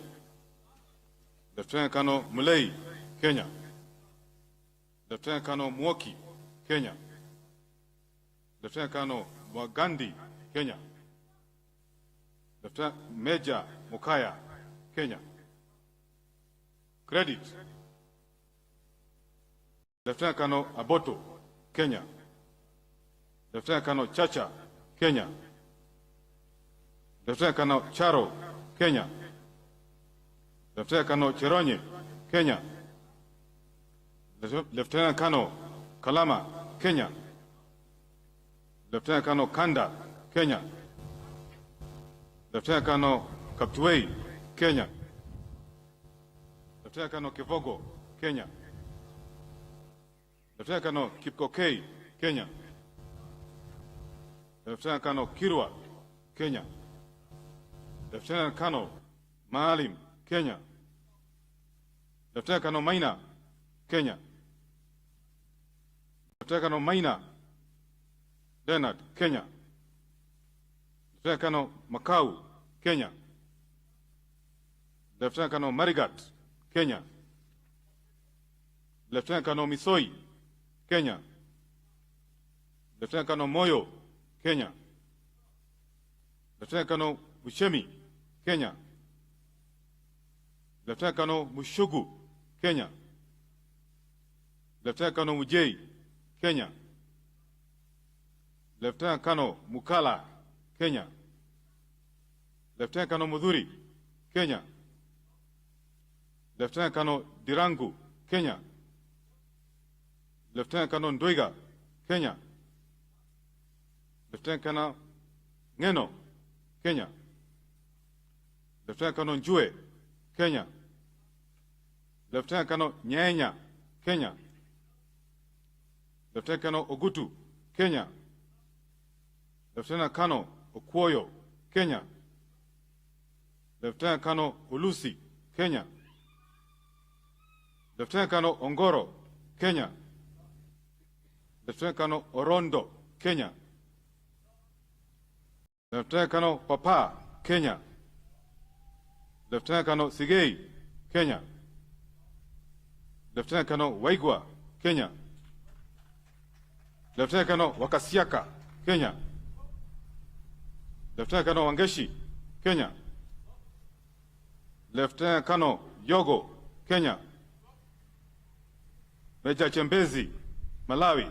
S11: Lieutenant Colonel Mulei, Kenya. Lieutenant Colonel Mwoki, Kenya. Lieutenant Colonel Mwagandi, Kenya. Lieutenant Major Mukaya, Kenya. Credit: Lieutenant Colonel Aboto, Kenya. Lieutenant Colonel Chacha, Kenya. Lieutenant Colonel Charo, Kenya. Lieutenant Colonel Cheronye, Kenya. Lieutenant Colonel Kalama, Kenya. Lieutenant Colonel Kanda, Kenya. Lieutenant Colonel Kaptuwei, Kenya. Lieutenant Colonel Kivogo, Kenya. Lieutenant Colonel Kipkokei, Kenya. Lieutenant Colonel Kirwa, Kenya. Lieutenant Colonel Maalim, Kenya. Lieutenant Colonel Maina, Kenya. Lieutenant Colonel Maina Leonard, Kenya. Lieutenant Colonel Makau, Kenya. Lieutenant Colonel Marigat, Kenya. Lieutenant Colonel Misoi, Kenya. Lieutenant Colonel Moyo, Kenya. Lieutenant Colonel Bushemi, Kenya. Lieutenant Colonel Mushugu, Kenya. Lieutenant Colonel Mujei, Kenya. Lieutenant Colonel Mukala, Kenya. Lieutenant Colonel Mudhuri, Kenya. Lieutenant Colonel Dirangu, Kenya. Lieutenant Colonel Ndoiga, Kenya. Lieutenant Colonel Ngeno, Kenya. Lieutenant Colonel Njue, Kenya. Lieutenant Colonel Nyenya, Kenya. Lieutenant Colonel Ogutu, Kenya. Lieutenant Colonel Okwoyo, Kenya. Lieutenant Colonel Ulusi, Kenya. Lieutenant Colonel Ongoro, Kenya. Lieutenant Colonel Orondo, Kenya. Lieutenant Colonel Papa, Kenya. Lieutenant Colonel Sigei, Kenya. Lieutenant Colonel Waigwa, Kenya. Lieutenant Colonel Wakasiaka, Kenya. Lieutenant Colonel Wangeshi, Kenya. Lieutenant Colonel Yogo, Kenya. Major Chembezi, Malawi.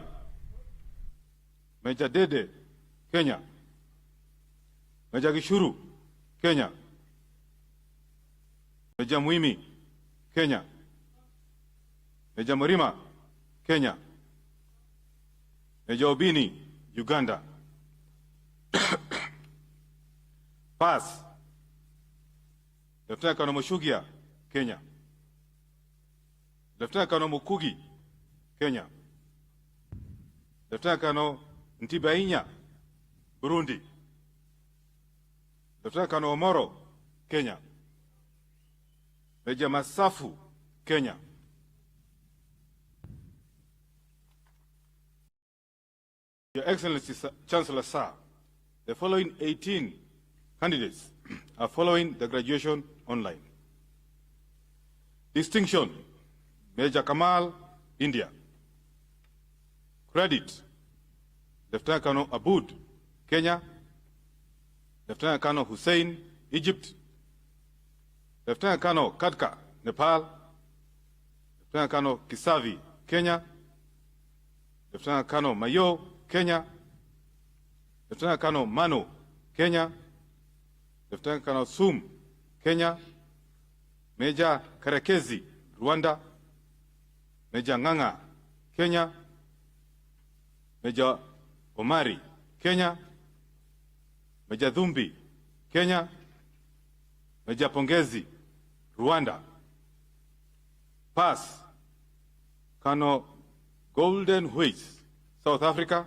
S11: Major Dede, Kenya. Major Gishuru, Kenya. Major Muimi, Kenya. Major Murima, Kenya. Major Obini, Uganda. Pass. Lieutenant Colonel Mushugia, Kenya. Lieutenant Colonel Mukugi, Kenya. Lieutenant Colonel Ntibainya, Burundi. Lieutenant Colonel Omoro, Kenya. Major Masafu, Kenya. Your Excellency, Chancellor Sir, the following 18 candidates are following the graduation online. Distinction, Major Kamal, India. Credit, Lieutenant Colonel Aboud, Kenya. Lieutenant Colonel Hussein, Egypt. Lieutenant Colonel Kadka, Nepal. Lieutenant Colonel Kisavi, Kenya. Lieutenant Colonel Mayo, Kenya. Lieutenant Colonel Mano, Kenya. Lieutenant Colonel Sum, Kenya. Major Karekezi, Rwanda. Major Nganga, Kenya. Major Omari, Kenya. Major Dhumbi, Kenya. Major Pongezi, Rwanda. Pass, Colonel Golden Huis, South Africa.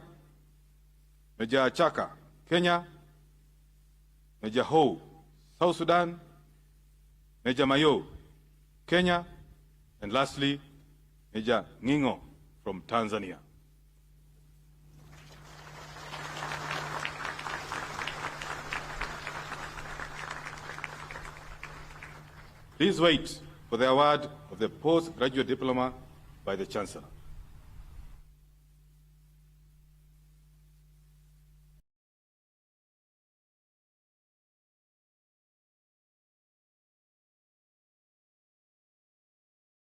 S11: Major Chaka, Kenya. Major Ho, South Sudan. Major Mayo, Kenya. And lastly, Major Ngingo from Tanzania. Please wait for the award of the Postgraduate Diploma by the Chancellor.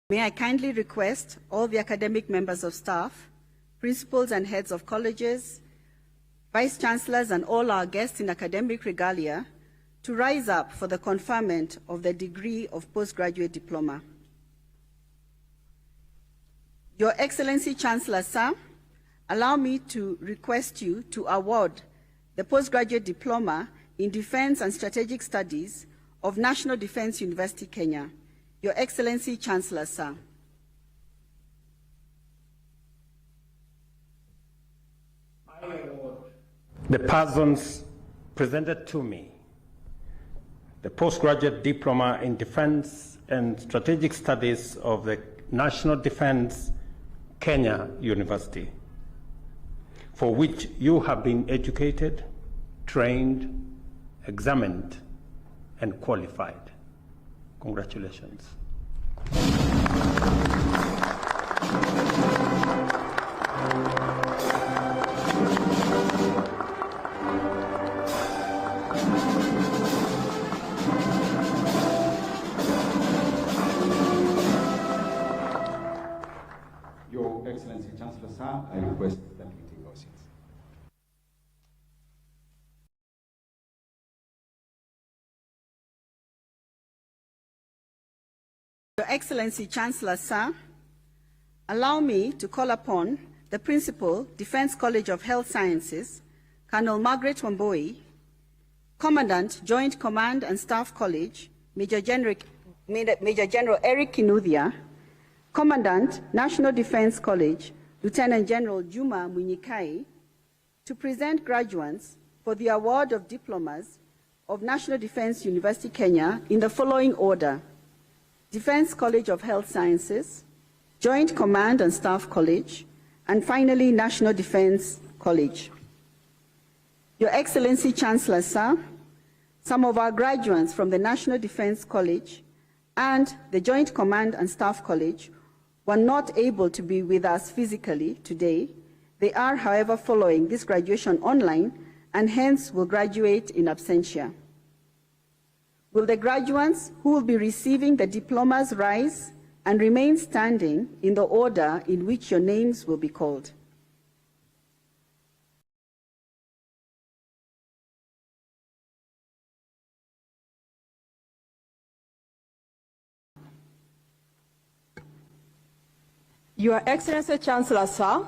S10: May I kindly request all the academic members of staff, principals and heads of colleges, vice chancellors and all our guests in academic regalia to rise up for the conferment of the degree of postgraduate diploma. Your Excellency Chancellor Sir, allow me to request you to award the postgraduate diploma in Defense and Strategic Studies of National Defense University, Kenya. Your Excellency Chancellor Sir.
S13: I award the persons presented to me the Postgraduate Diploma in Defense and Strategic Studies of the National Defense Kenya University, for which you have been educated, trained, examined, and qualified. Congratulations.
S6: Your Excellency Chancellor Sir, I request that we take our seats.
S10: Your Excellency Chancellor Sir, allow me to call upon the Principal, Defense College of Health Sciences, Colonel Margaret Wamboi, Commandant, Joint Command and Staff College, Major General Eric Kinuthia, Commandant, National Defense College, Lieutenant General Juma Munyikai, to present graduates for the award of diplomas of National Defense University, Kenya, in the following order: Defense College of Health Sciences, Joint Command and Staff College, and finally, National Defense College. Your Excellency, Chancellor, sir, some of our graduates from the National Defense College and the Joint Command and Staff College were not able to be with us physically today. They are, however, following this graduation online and hence will graduate in absentia. Will the graduates who will be receiving the diplomas rise and remain standing in the order in which your names will be called?
S14: Your Excellency, Chancellor, sir,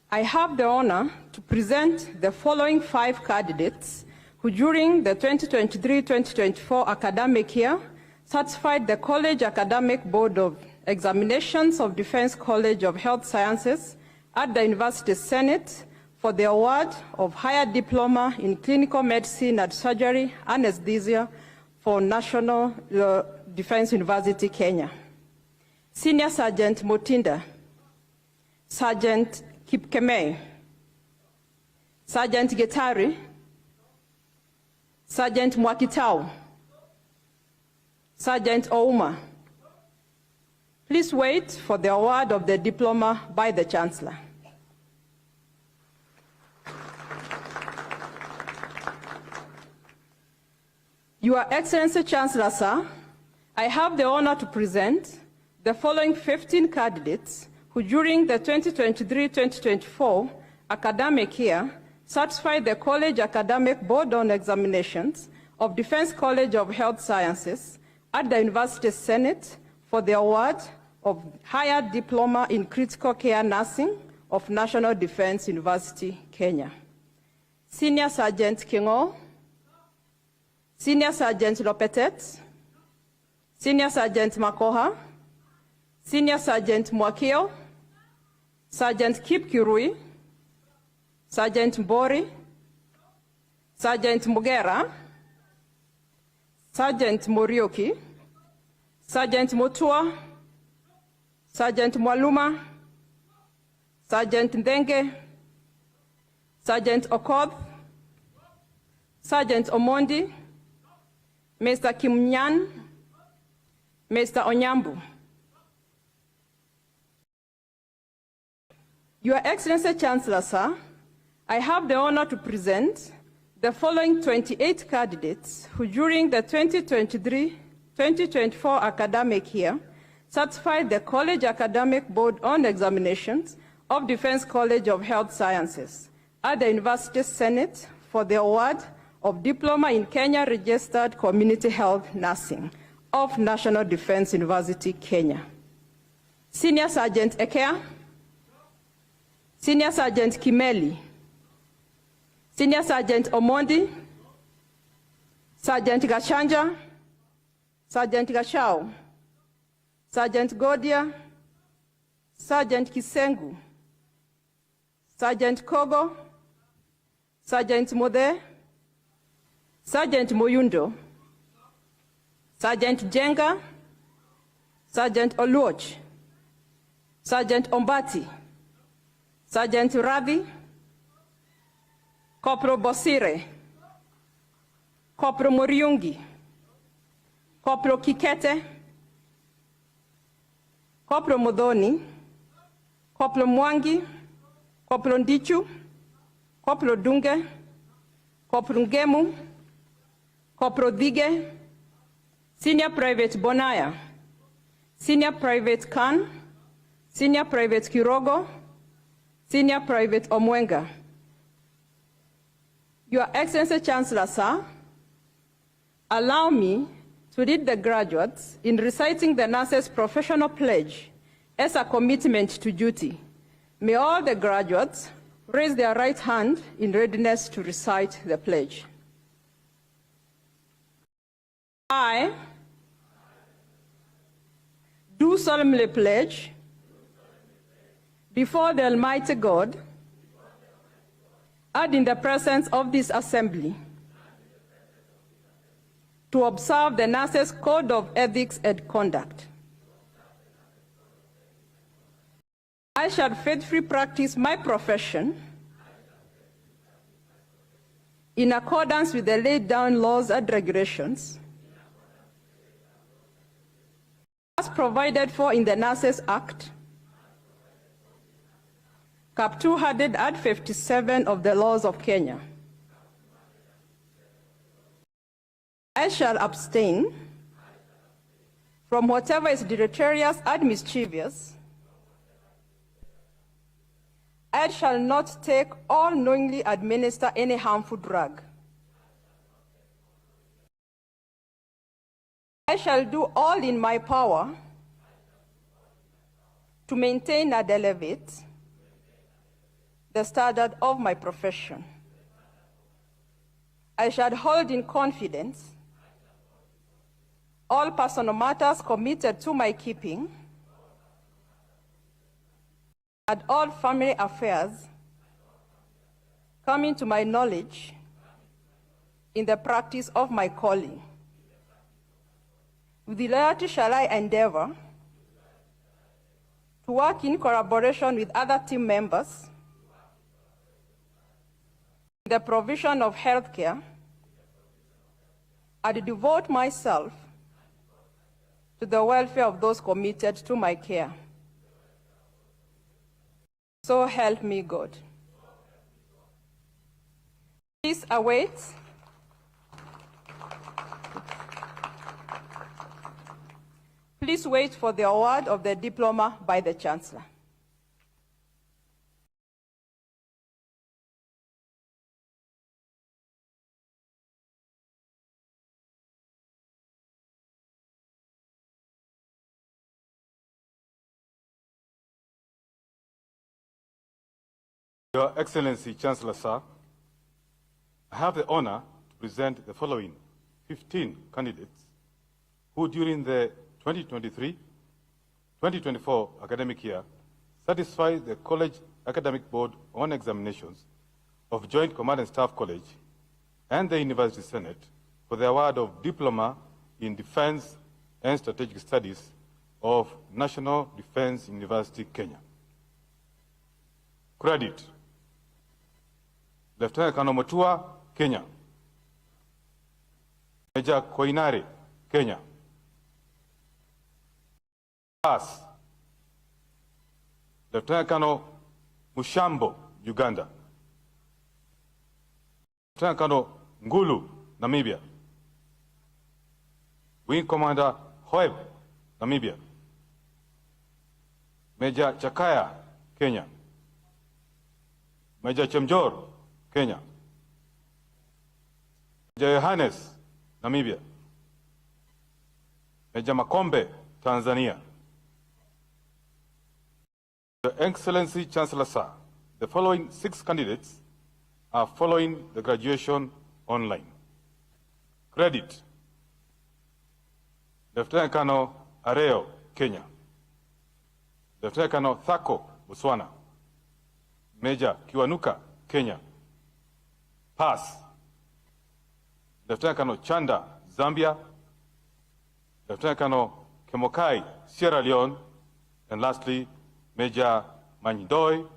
S14: I have the honor to present the following 5 candidates who during the 2023-2024 academic year certified the College Academic Board of Examinations of Defense College of Health Sciences at the University Senate for the award of Higher Diploma in Clinical Medicine and Surgery Anesthesia for National Defense University, Kenya. Senior Sergeant Motinda, Sergeant Kipkemei, Sergeant Getari, Sergeant Mwakitao, Sergeant Ouma. Please wait for the award of the diploma by the Chancellor. Your Excellency, Chancellor, sir, I have the honor to present the following 15 candidates who during the 2023-2024 academic year certified the College Academic Board on Examinations of Defense College of Health Sciences at the University Senate for the award of Higher Diploma in Critical Care Nursing of National Defense University, Kenya. Senior Sergeant Kingo, Senior Sergeant Lopetet, Senior Sergeant Makoha, Senior Sergeant Mwakio, Sergeant Kipkirui, Sergeant Mbori, Sergeant Mugera, Sergeant Morioki, Sergeant Mutua, Sergeant Mwaluma, Sergeant Ndenge, Sergeant Okoth, Sergeant Omondi, Mr. Kimnyan, Mr. Onyambu. Your Excellency, Chancellor, sir, I have the honor to present the following 28 candidates who during the 2023-2024 academic year certified the College Academic Board on Examinations of Defense College of Health Sciences at the University Senate for the award of Diploma in Kenya Registered Community Health Nursing of National Defense University, Kenya. Senior Sergeant Ekea, Senior Sergeant Kimeli, Senior Sergeant Omondi, Sergeant Gachanja, Sergeant Gashao, Sergeant Godia, Sergeant Kisengu, Sergeant Kogo, Sergeant Mode, Sergeant Moyundo, Sergeant Jenga, Sergeant Oluoch, Sergeant Ombati, Sergeant Ravi, Corporal Bosire, Corporal Moriungi, Corporal Kikete, Corporal Modoni, Corporal Mwangi, Corporal Ndichu, Corporal Dunge, Corporal Ngemu, Corporal Dige, Senior Private Bonaya, Senior Private Khan, Senior Private Kirogo, Senior Private Omwenga. Your Excellency, Chancellor, sir, allow me to lead the graduates in reciting the nurse's professional pledge as a commitment to duty. May all the graduates raise their right hand in readiness to recite the pledge. I do solemnly pledge before the Almighty God and in the presence of this assembly to observe the nurses' code of ethics and conduct. I shall faithfully practice my profession in accordance with the laid down laws and regulations as provided for in the Nurses Act, Cap 257 of the laws of Kenya. I shall abstain from whatever is deleterious and mischievous. I shall not take or knowingly administer any harmful drug. I shall do all in my power to maintain and elevate the standard of my profession. I shall hold in confidence all personal matters committed to my keeping and all family affairs coming to my knowledge in the practice of my calling. With loyalty shall I endeavor to work in collaboration with other team members in the provision of healthcare and devote myself to the welfare of those committed to my care. So help me God. Please await Please wait for the award of the diploma by the Chancellor.
S11: Your Excellency, Chancellor, sir, I have the honor to present the following 15 candidates who during the 2023-2024 academic year satisfy the College Academic Board on Examinations of Joint Command and Staff College and the University Senate for the award of Diploma in Defense and Strategic Studies of National Defense University, Kenya. Credit: Lieutenant Colonel Mutua, Kenya. Major Koinare, Kenya. Pass: Lieutenant Colonel Mushambo, Uganda. Lieutenant Colonel Ngulu, Namibia. Wing Commander Hoeb, Namibia. Major Chakaya, Kenya. Major Chemjor, Kenya. Major Yohannes, Namibia. Major Makombe, Tanzania. Your Excellency, Chancellor, sir, the following 6 candidates are following the graduation online. Credit: Lieutenant Colonel Areo, Kenya. Lieutenant Colonel Thako, Botswana. Major Kiwanuka, Kenya. Pass: Lieutenant Colonel Chanda, Zambia. Lieutenant Colonel Kemokai, Sierra Leone. And lastly, Major Manydoi,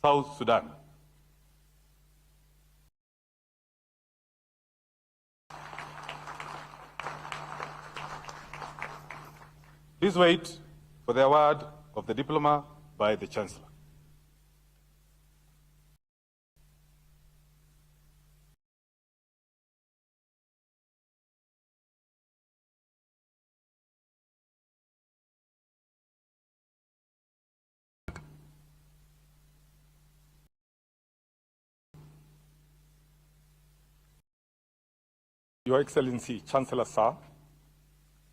S11: South Sudan. Please wait for the award of the diploma by the Chancellor. Your Excellency, Chancellor, sir,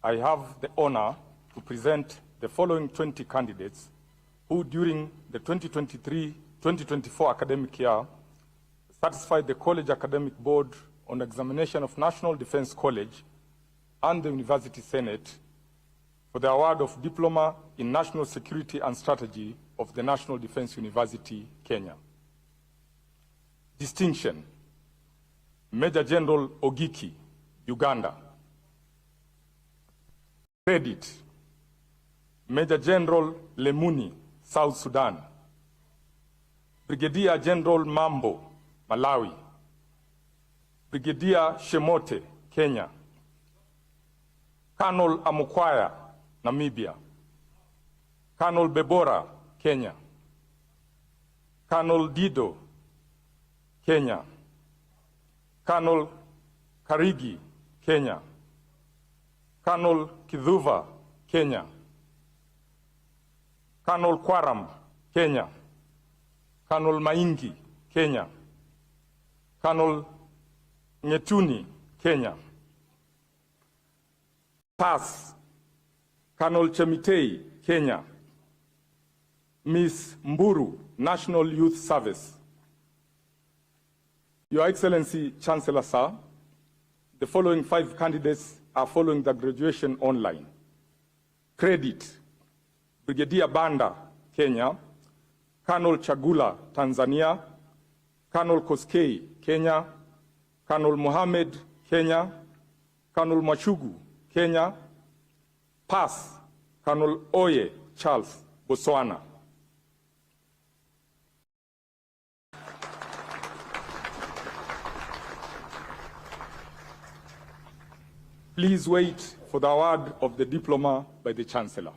S11: I have the honor to present the following 20 candidates who during the 2023-2024 academic year satisfied the College Academic Board on Examination of National Defense College and the University Senate for the award of Diploma in National Security and Strategy of the National Defense University, Kenya. Distinction: Major General Ogiki, Uganda. Credit: Major General Lemuni, South Sudan. Brigadier General Mambo, Malawi. Brigadier Shemote, Kenya. Colonel Amukwaya, Namibia. Colonel Bebora, Kenya. Colonel Dido, Kenya. Colonel Karigi, Kenya. Colonel Kidhuva, Kenya. Colonel Kwaram, Kenya. Colonel Maingi, Kenya. Colonel Ngetuni, Kenya. Pass: Colonel Chemitei, Kenya. Miss Mburu, National Youth Service. Your Excellency, Chancellor Sir, the following 5 candidates are following the graduation online. Credit: Brigadier Banda, Kenya. Colonel Chagula, Tanzania. Colonel Koskei, Kenya. Colonel Mohammed, Kenya. Colonel Machugu, Kenya. Pass: Colonel Oye Charles, Botswana. Please wait for the award of the diploma by the Chancellor.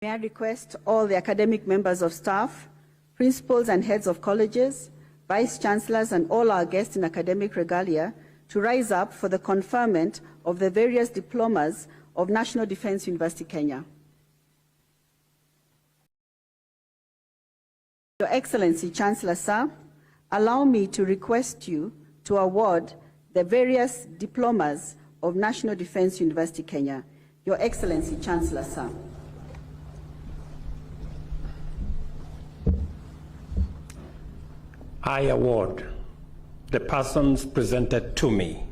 S10: May I request all the academic members of staff, principals and heads of colleges, vice chancellors, and all our guests in academic regalia to rise up for the conferment of the various diplomas of National Defense University, Kenya. Your Excellency, Chancellor Sir, allow me to request you to award the various diplomas of National Defense University, Kenya. Your Excellency, Chancellor Sir.
S13: I award the persons presented to me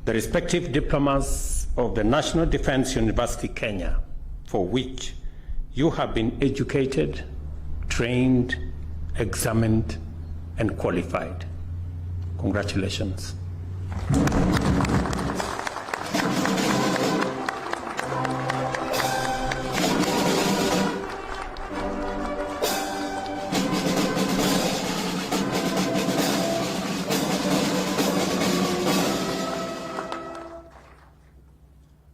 S13: the respective diplomas of the National Defense University, Kenya, for which you have been educated, trained, examined, and qualified. Congratulations.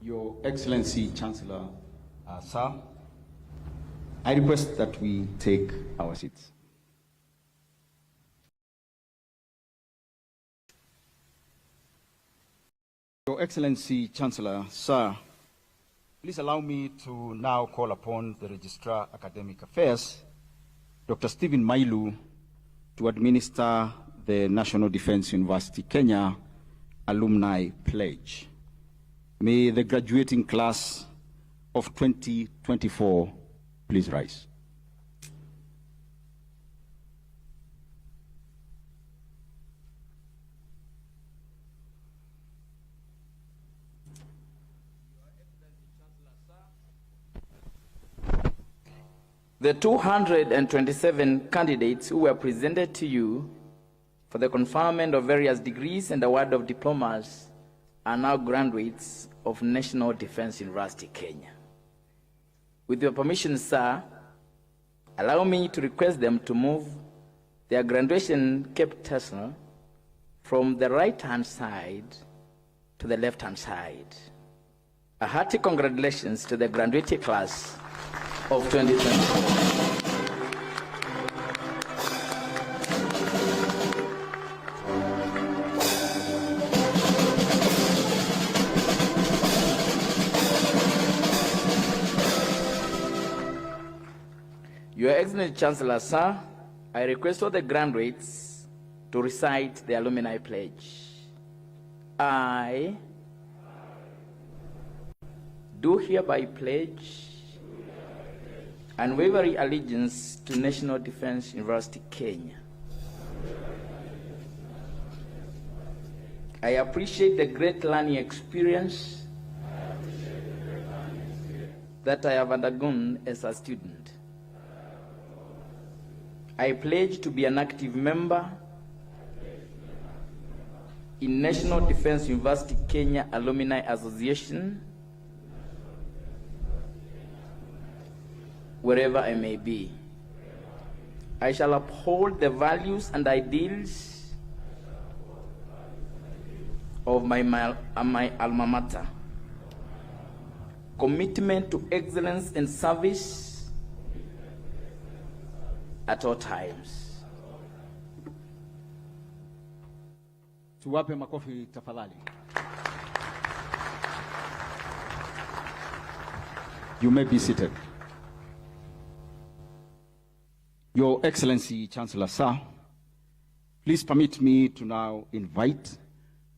S6: Your Excellency, Chancellor Sir, I request that we take our seats. Your Excellency, Chancellor Sir, please allow me to now call upon the Registrar Academic Affairs, Dr. Stephen Mailu, to administer the National Defense University Kenya Alumni Pledge. May the graduating class of 2024 please rise.
S9: The 227 candidates who were presented to you for the conferment of various degrees and award of diplomas are now graduates of National Defense University, Kenya. With your permission, sir, allow me to request them to move their graduation cape tassel from the right-hand side to the left-hand side. A hearty congratulations to the graduating class of 2024. Your Excellency Chancellor, sir, I request all the graduates to recite the Alumni Pledge. I do hereby pledge unwavering allegiance to National Defense University, Kenya. I appreciate the great learning experience that I have undergone as a student. I pledge to be an active member in National Defense University Kenya Alumni Association wherever I may be. I shall uphold the values and ideals of my alma mater. Commitment to excellence and service at all times.
S6: Tuwape makofi tafadhali. You may be seated. Your Excellency, Chancellor Sir, please permit me to now invite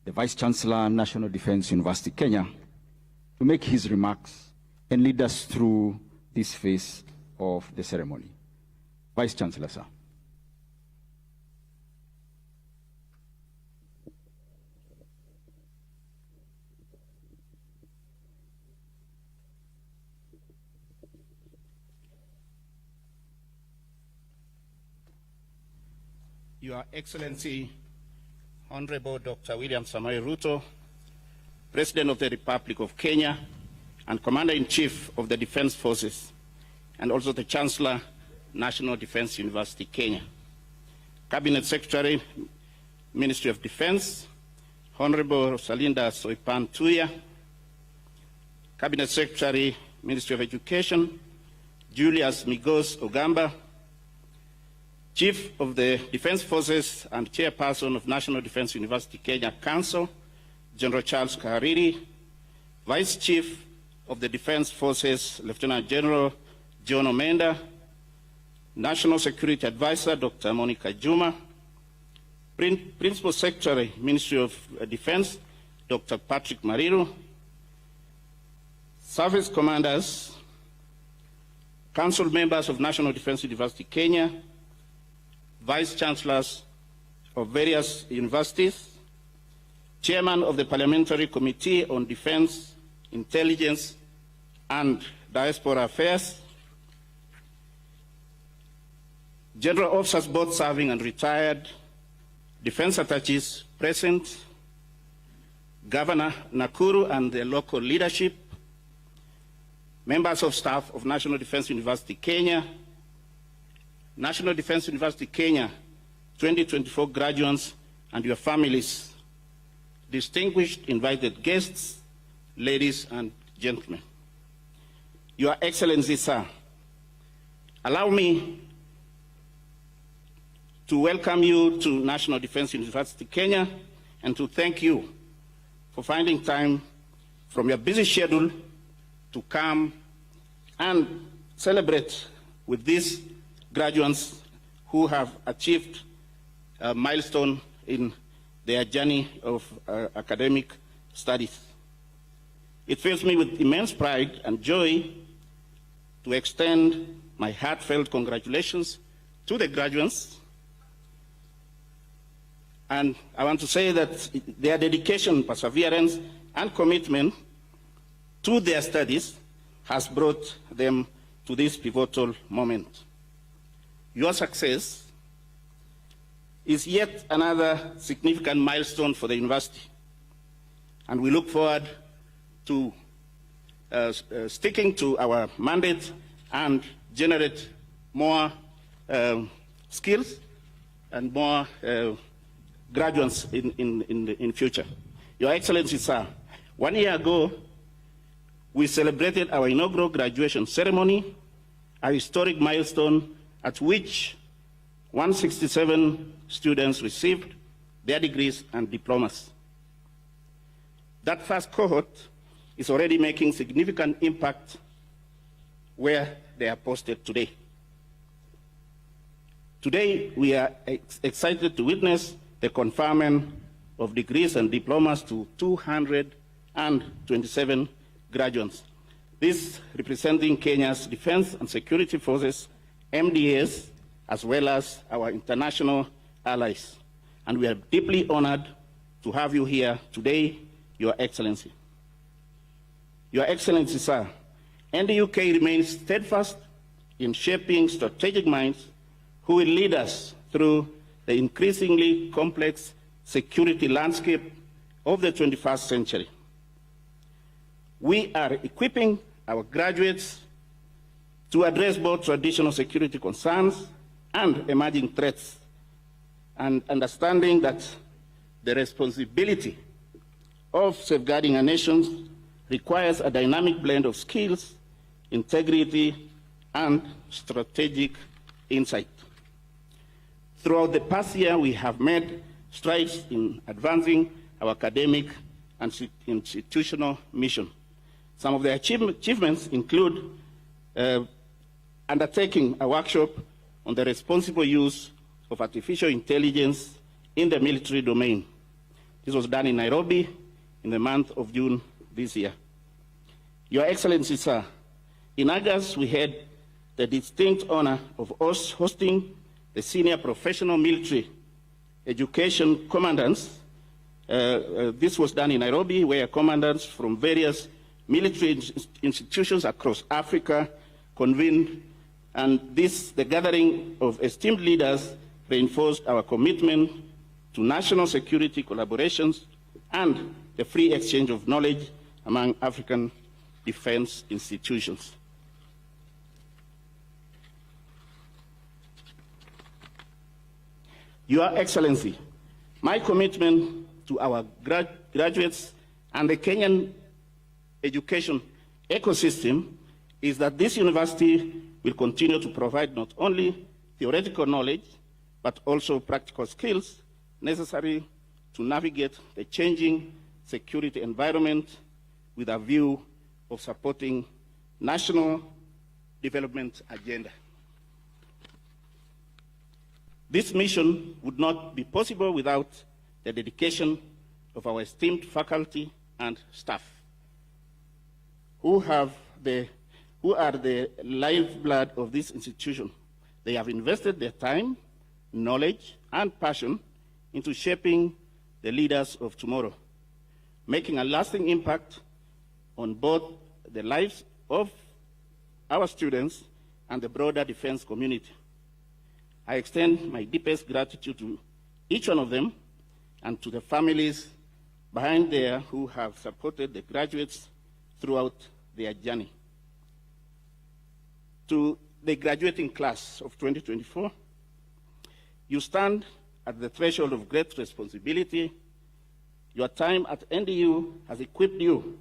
S6: the Vice Chancellor, National Defense University, Kenya, to make his remarks and lead us through this phase of the ceremony. Vice Chancellor, sir.
S8: Your Excellency, Honorable Dr. William Samoei Ruto, President of the Republic of Kenya, and Commander-in-Chief of the Defense Forces, and also the Chancellor, National Defense University, Kenya. Cabinet Secretary, Ministry of Defense, Honorable Salinda Soipan Tuya, Cabinet Secretary, Ministry of Education, Julius Migos Ogamba, Chief of the Defense Forces and Chairperson of National Defense University Kenya Council, General Charles Kahariri, Vice Chief of the Defense Forces, Lieutenant General John Omenda, National Security Advisor, Dr. Monica Juma, Principal Secretary, Ministry of Defense, Dr. Patrick Mariru, Service Commanders, Council Members of National Defense University Kenya, Vice Chancellors of various universities, Chairman of the Parliamentary Committee on Defense, Intelligence, and Diaspora Affairs, General Officers both serving and retired, Defense Attaches present, Governor Nakuru and the local leadership, members of staff of National Defense University Kenya, National Defense University Kenya 2024 graduates and your families, distinguished invited guests, ladies and gentlemen. Your Excellency, sir, allow me to welcome you to National Defense University Kenya and to thank you for finding time from your busy schedule to come and celebrate with these graduates who have achieved a milestone in their journey of academic studies. It fills me with immense pride and joy to extend my heartfelt congratulations to the graduates. And I want to say that their dedication, perseverance, and commitment to their studies has brought them to this pivotal moment. Your success is yet another significant milestone for the university, and we look forward to sticking to our mandate and generate more skills and more graduates in future. Your Excellency, sir, 1 year ago, we celebrated our inaugural graduation ceremony, a historic milestone at which 167 students received their degrees and diplomas. That first cohort is already making significant impact where they are posted today. Today, we are excited to witness the conferment of degrees and diplomas to 227 graduates. This representing Kenya's Defense and Security Forces, MDAs, as well as our international allies. And we are deeply honored to have you here today, Your Excellency. Your Excellency, sir, NDUK remains steadfast in shaping strategic minds who will lead us through the increasingly complex security landscape of the 21st century. We are equipping our graduates to address both traditional security concerns and emerging threats, and understanding that the responsibility of safeguarding a nation requires a dynamic blend of skills, integrity, and strategic insight. Throughout the past year, we have made strides in advancing our academic and institutional mission. Some of the achievements include undertaking a workshop on the responsible use of artificial intelligence in the military domain. This was done in Nairobi in the month of June this year. Your Excellency, sir, in August we had the distinct honor of hosting the senior professional military education commandants. This was done in Nairobi, where commandants from various military institutions across Africa convened, and the gathering of esteemed leaders reinforced our commitment to national security collaborations and the free exchange of knowledge among African defense institutions. Your Excellency, my commitment to our graduates and the Kenyan education ecosystem is that this university will continue to provide not only theoretical knowledge, but also practical skills necessary to navigate the changing security environment with a view of supporting national development agenda. This mission would not be possible without the dedication of our esteemed faculty and staff, who are the lifeblood of this institution. They have invested their time, knowledge, and passion into shaping the leaders of tomorrow, making a lasting impact on both the lives of our students and the broader defense community. I extend my deepest gratitude to each one of them and to the families behind there who have supported the graduates throughout their journey. To the graduating class of 2024, you stand at the threshold of great responsibility. Your time at NDU has equipped you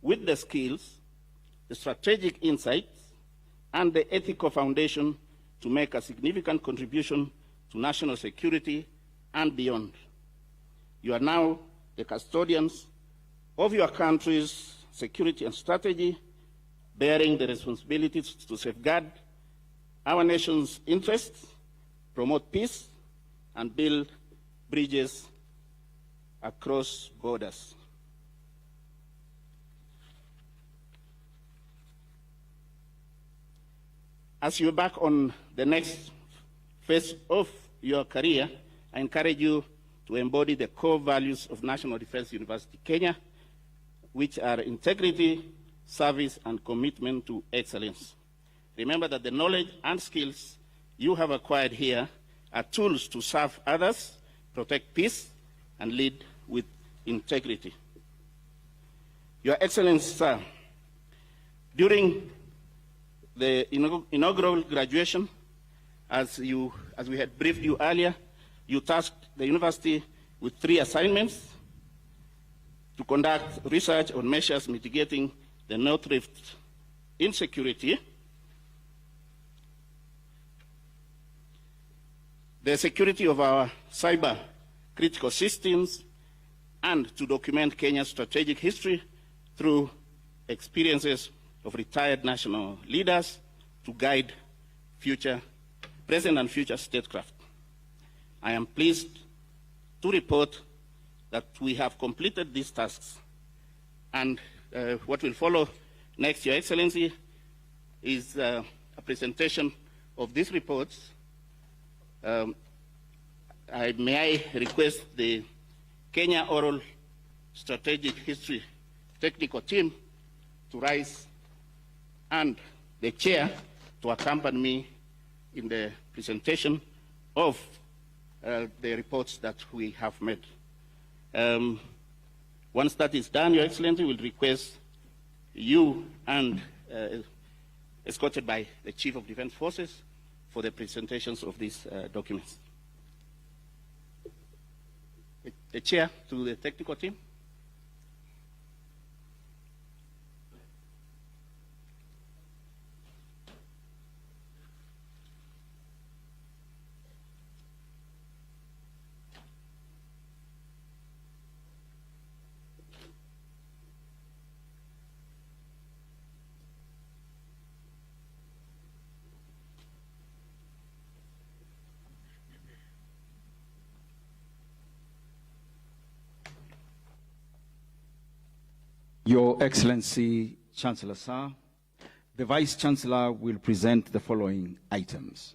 S8: with the skills, the strategic insights, and the ethical foundation to make a significant contribution to national security and beyond. You are now the custodians of your country's security and strategy, bearing the responsibility to safeguard our nation's interests, promote peace, and build bridges across borders. As you embark on the next phase of your career, I encourage you to embody the core values of National Defense University Kenya, which are integrity, service, and commitment to excellence. Remember that the knowledge and skills you have acquired here are tools to serve others, protect peace, and lead with integrity. Your Excellency, sir, during the inaugural graduation, as we had briefed you earlier, you tasked the university with 3 assignments: to conduct research on measures mitigating the North Rift insecurity, the security of our cyber critical systems, and to document Kenya's strategic history through experiences of retired national leaders to guide present and future statecraft. I am pleased to report that we have completed these tasks, and what will follow next, Your Excellency, is a presentation of these reports. May I request the Kenya Oral Strategic History Technical Team to rise, and the chair to accompany me in the presentation of the reports that we have made. Once that is done, Your Excellency, will request you and escorted by the Chief of Defense Forces for the presentations of these documents. The chair to the technical team.
S6: Your Excellency, Chancellor Sir, the Vice Chancellor will present the following items: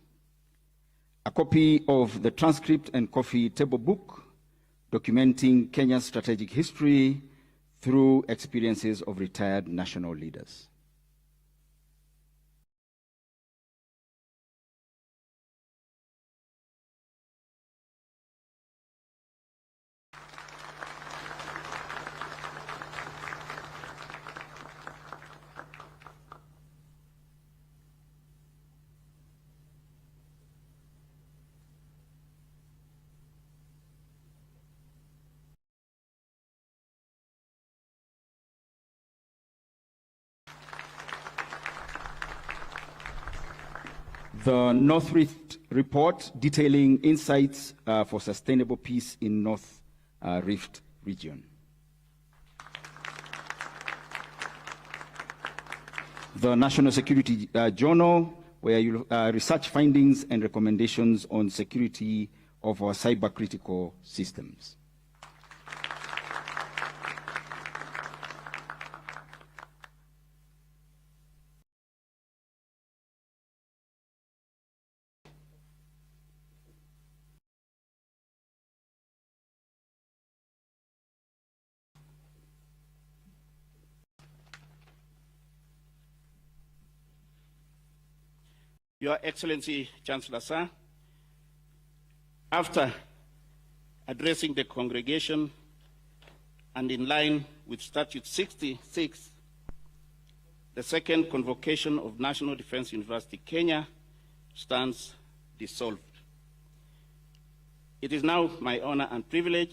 S6: a copy of the transcript and coffee table book documenting Kenya's strategic history through experiences of retired national leaders. The North Rift Report detailing insights for sustainable peace in North Rift region. The National Security Journal, where you research findings and recommendations on security of our cyber-critical systems.
S8: Your Excellency, Chancellor Sir, after addressing the congregation and in line with Statute 66, the second convocation of National Defense University Kenya stands dissolved. It is now my honor and privilege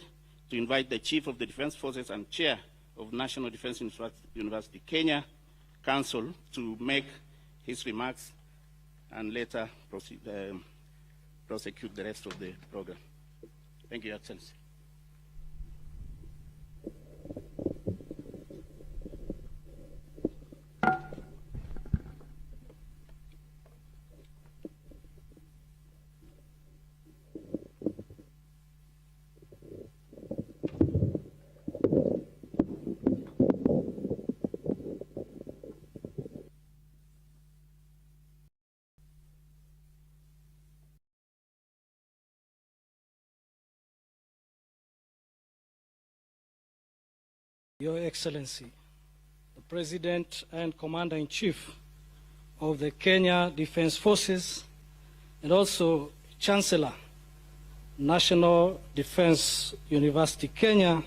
S8: to invite the Chief of the Defense Forces and Chair of National Defense University Kenya Council to make his remarks and later prosecute the rest of the program. Thank you, Your Excellency.
S15: Your Excellency, the President and Commander-in-Chief of the Kenya Defense Forces, and also Chancellor, National Defense University Kenya,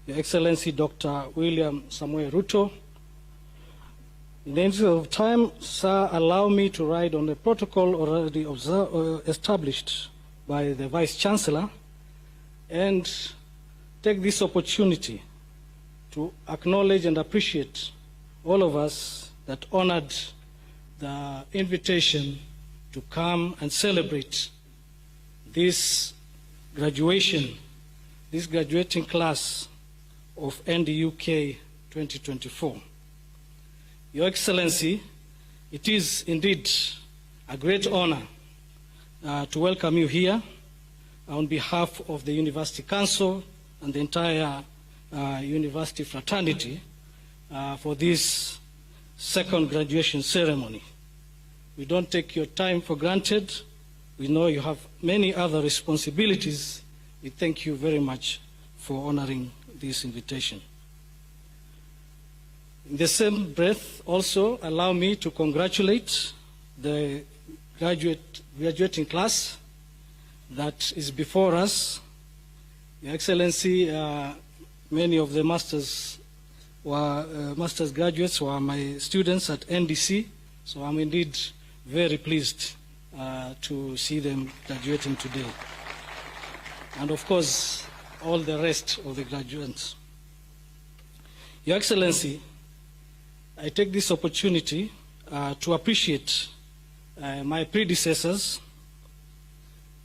S15: Your Excellency Dr. William Samuel Ruto. In the interest of time, sir, allow me to ride on the protocol already established by the Vice Chancellor and take this opportunity to acknowledge and appreciate all of us that honored the invitation to come and celebrate this graduation, this graduating class of NDUK 2024. Your Excellency, it is indeed a great honor to welcome you here on behalf of the University Council and the entire university fraternity for this second graduation ceremony. We don't take your time for granted. We know you have many other responsibilities. We thank you very much for honoring this invitation. In the same breath, also allow me to congratulate the graduating class that is before us. Your Excellency, many of the master's graduates were my students at NDC, so I'm indeed very pleased to see them graduating today. And of course, all the rest of the graduates. Your Excellency, I take this opportunity to appreciate my predecessors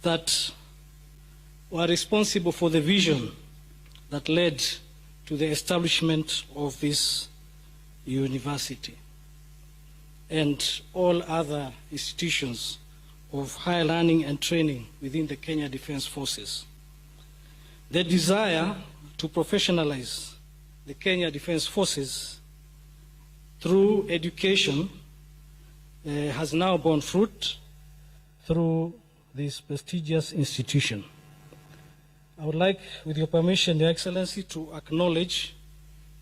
S15: that were responsible for the vision that led to the establishment of this university and all other institutions of higher learning and training within the Kenya Defence Forces. The desire to professionalize the Kenya Defence Forces through education has now borne fruit through this prestigious institution. I would like, with your permission, Your Excellency, to acknowledge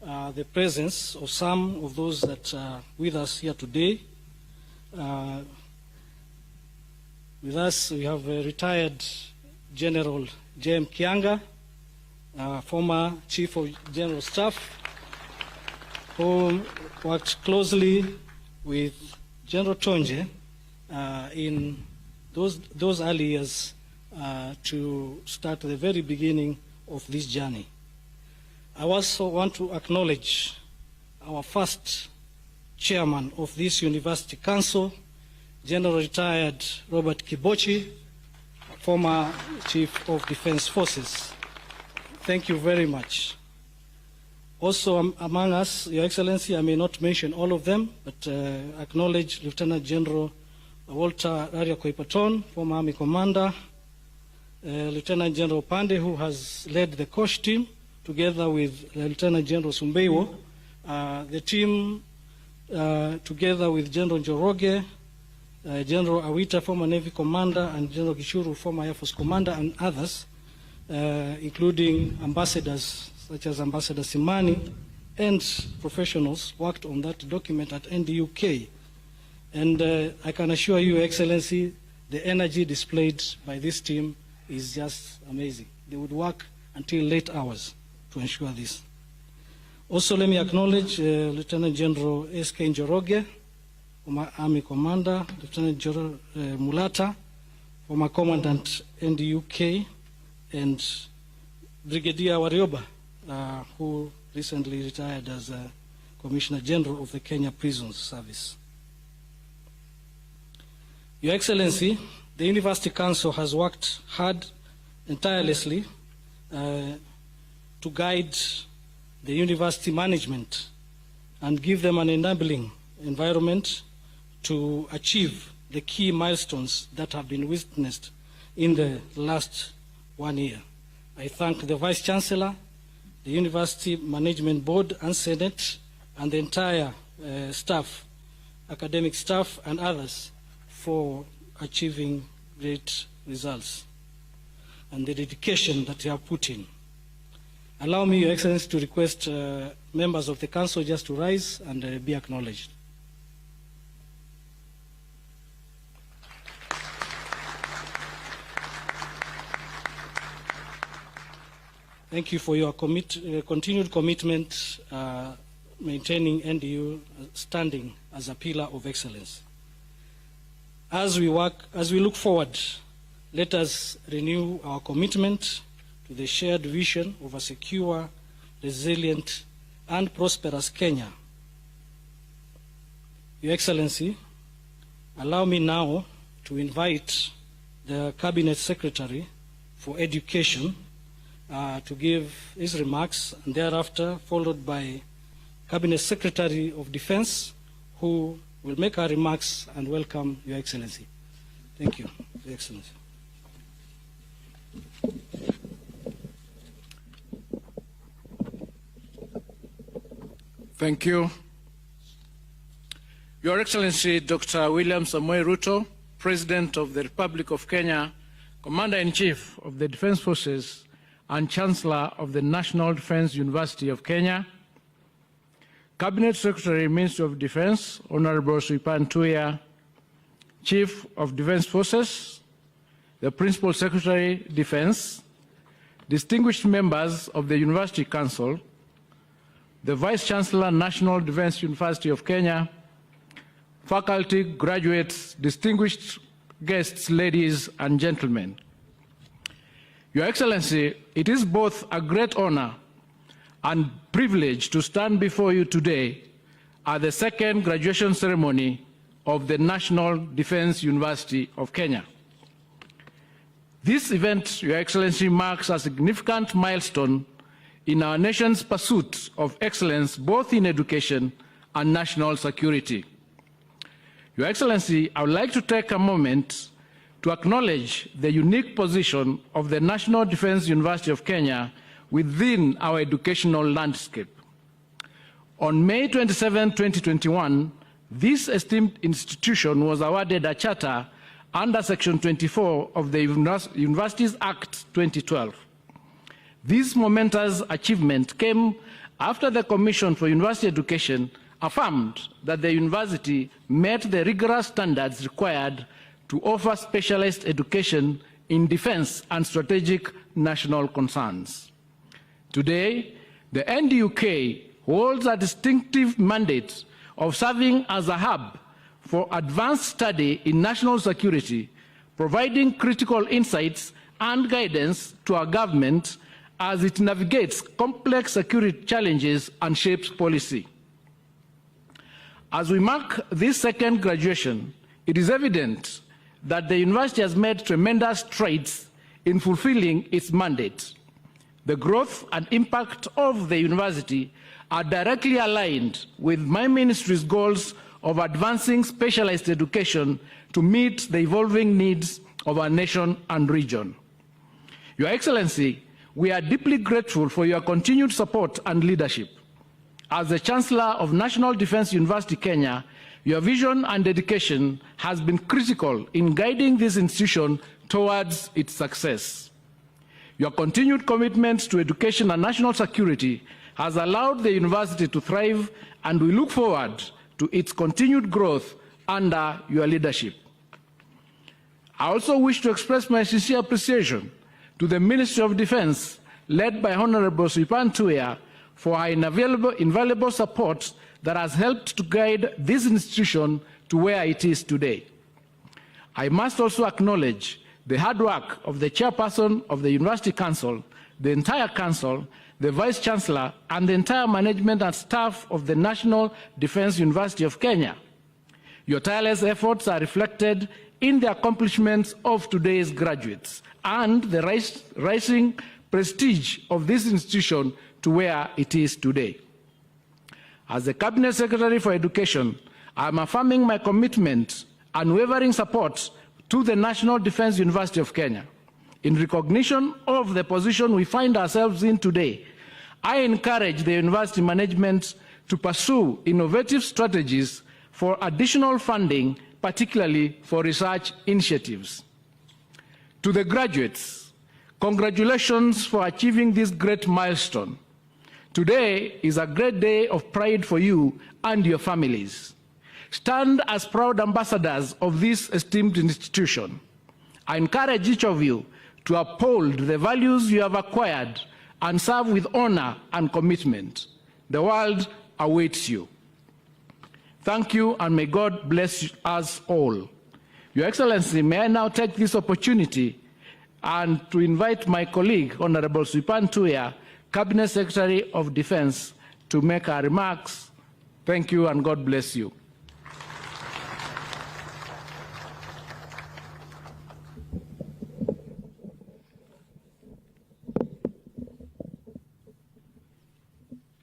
S15: the presence of some of those that are with us here today. With us, we have retired General J.M. Kianga, former Chief of General Staff, who worked closely with General Tonje in those early years to start the very beginning of this journey. I also want to acknowledge our first chairman of this University Council, General Retired Robert Kibochi, former Chief of Defence Forces. Thank you very much. Also among us, Your Excellency, I may not mention all of them, but acknowledge Lieutenant General Walter Raria Koipaton, former Army Commander, Lieutenant General Pande, who has led the COSH team, together with Lieutenant General Sumbeiwo. The team, together with General Njoroge, General Awita, former Navy Commander, and General Gishuru, former Air Force Commander, and others, including ambassadors such as Ambassador Simani, and professionals worked on that document at NDUK. And I can assure you, Your Excellency, the energy displayed by this team is just amazing. They would work until late hours to ensure this. Also, let me acknowledge Lieutenant General S.K. Njoroge, former Army Commander, Lieutenant General Mulata, former Commandant NDUK, and Brigadier Warioba, who recently retired as Commissioner General of the Kenya Prisons Service. Your Excellency, the University Council has worked hard and tirelessly to guide the university management and give them an enabling environment to achieve the key milestones that have been witnessed in the last 1 year. I thank the Vice Chancellor, the University Management Board and Senate, and the entire staff, academic staff and others, for achieving great results and the dedication that they have put in. Allow me, Your Excellency, to request members of the Council just to rise and be acknowledged. Thank you for your continued commitment maintaining NDU standing as a pillar of excellence. As we look forward, let us renew our commitment to the shared vision of a secure, resilient, and prosperous Kenya. Your Excellency, allow me now to invite the Cabinet Secretary for Education to give his remarks, and thereafter followed by Cabinet Secretary of Defense, who will make our remarks and welcome Your Excellency. Thank you, Your Excellency.
S16: Thank you. Your Excellency, Dr. William Samoei Ruto, President of the Republic of Kenya, Commander-in-Chief of the Defence Forces, and Chancellor of the National Defence University of Kenya, Cabinet Secretary, Ministry of Defence, Honorable Suipan Tuya, Chief of Defense Forces, the Principal Secretary, Defense, distinguished members of the University Council, the Vice Chancellor, National Defense University of Kenya, faculty, graduates, distinguished guests, ladies and gentlemen. Your Excellency, it is both a great honor and privilege to stand before you today at the second graduation ceremony of the National Defense University of Kenya. This event, Your Excellency, marks a significant milestone in our nation's pursuit of excellence both in education and national security. Your Excellency, I would like to take a moment to acknowledge the unique position of the National Defense University of Kenya within our educational landscape. On May 27, 2021, this esteemed institution was awarded a charter under Section 24 of the Universities Act 2012. This momentous achievement came after the Commission for University Education affirmed that the university met the rigorous standards required to offer specialized education in defense and strategic national concerns. Today, the NDUK holds a distinctive mandate of serving as a hub for advanced study in national security, providing critical insights and guidance to our government as it navigates complex security challenges and shapes policy. As we mark this second graduation, it is evident that the university has made tremendous strides in fulfilling its mandate. The growth and impact of the university are directly aligned with my ministry's goals of advancing specialized education to meet the evolving needs of our nation and region. Your Excellency, we are deeply grateful for your continued support and leadership. As the Chancellor of National Defense University Kenya, your vision and dedication has been critical in guiding this institution towards its success. Your continued commitment to education and national security has allowed the university to thrive, and we look forward to its continued growth under your leadership. I also wish to express my sincere appreciation to the Ministry of Defense, led by Honorable Sripan Tuya, for her invaluable support that has helped to guide this institution to where it is today. I must also acknowledge the hard work of the chairperson of the University Council, the entire council, the Vice Chancellor, and the entire management and staff of the National Defense University of Kenya. Your tireless efforts are reflected in the accomplishments of today's graduates and the rising prestige of this institution to where it is today. As the Cabinet Secretary for Education, I am affirming my commitment and unwavering support to the National Defense University of Kenya. In recognition of the position we find ourselves in today, I encourage the university management to pursue innovative strategies for additional funding, particularly for research initiatives. To the graduates, congratulations for achieving this great milestone. Today is a great day of pride for you and your families. Stand as proud ambassadors of this esteemed institution. I encourage each of you to uphold the values you have acquired and serve with honor and commitment. The world awaits you. Thank you, and may God bless us all. Your Excellency, may I now take this opportunity and to invite my colleague, Honorable Sripan Tuya, Cabinet Secretary of Defense, to make our remarks. Thank you, and God bless you.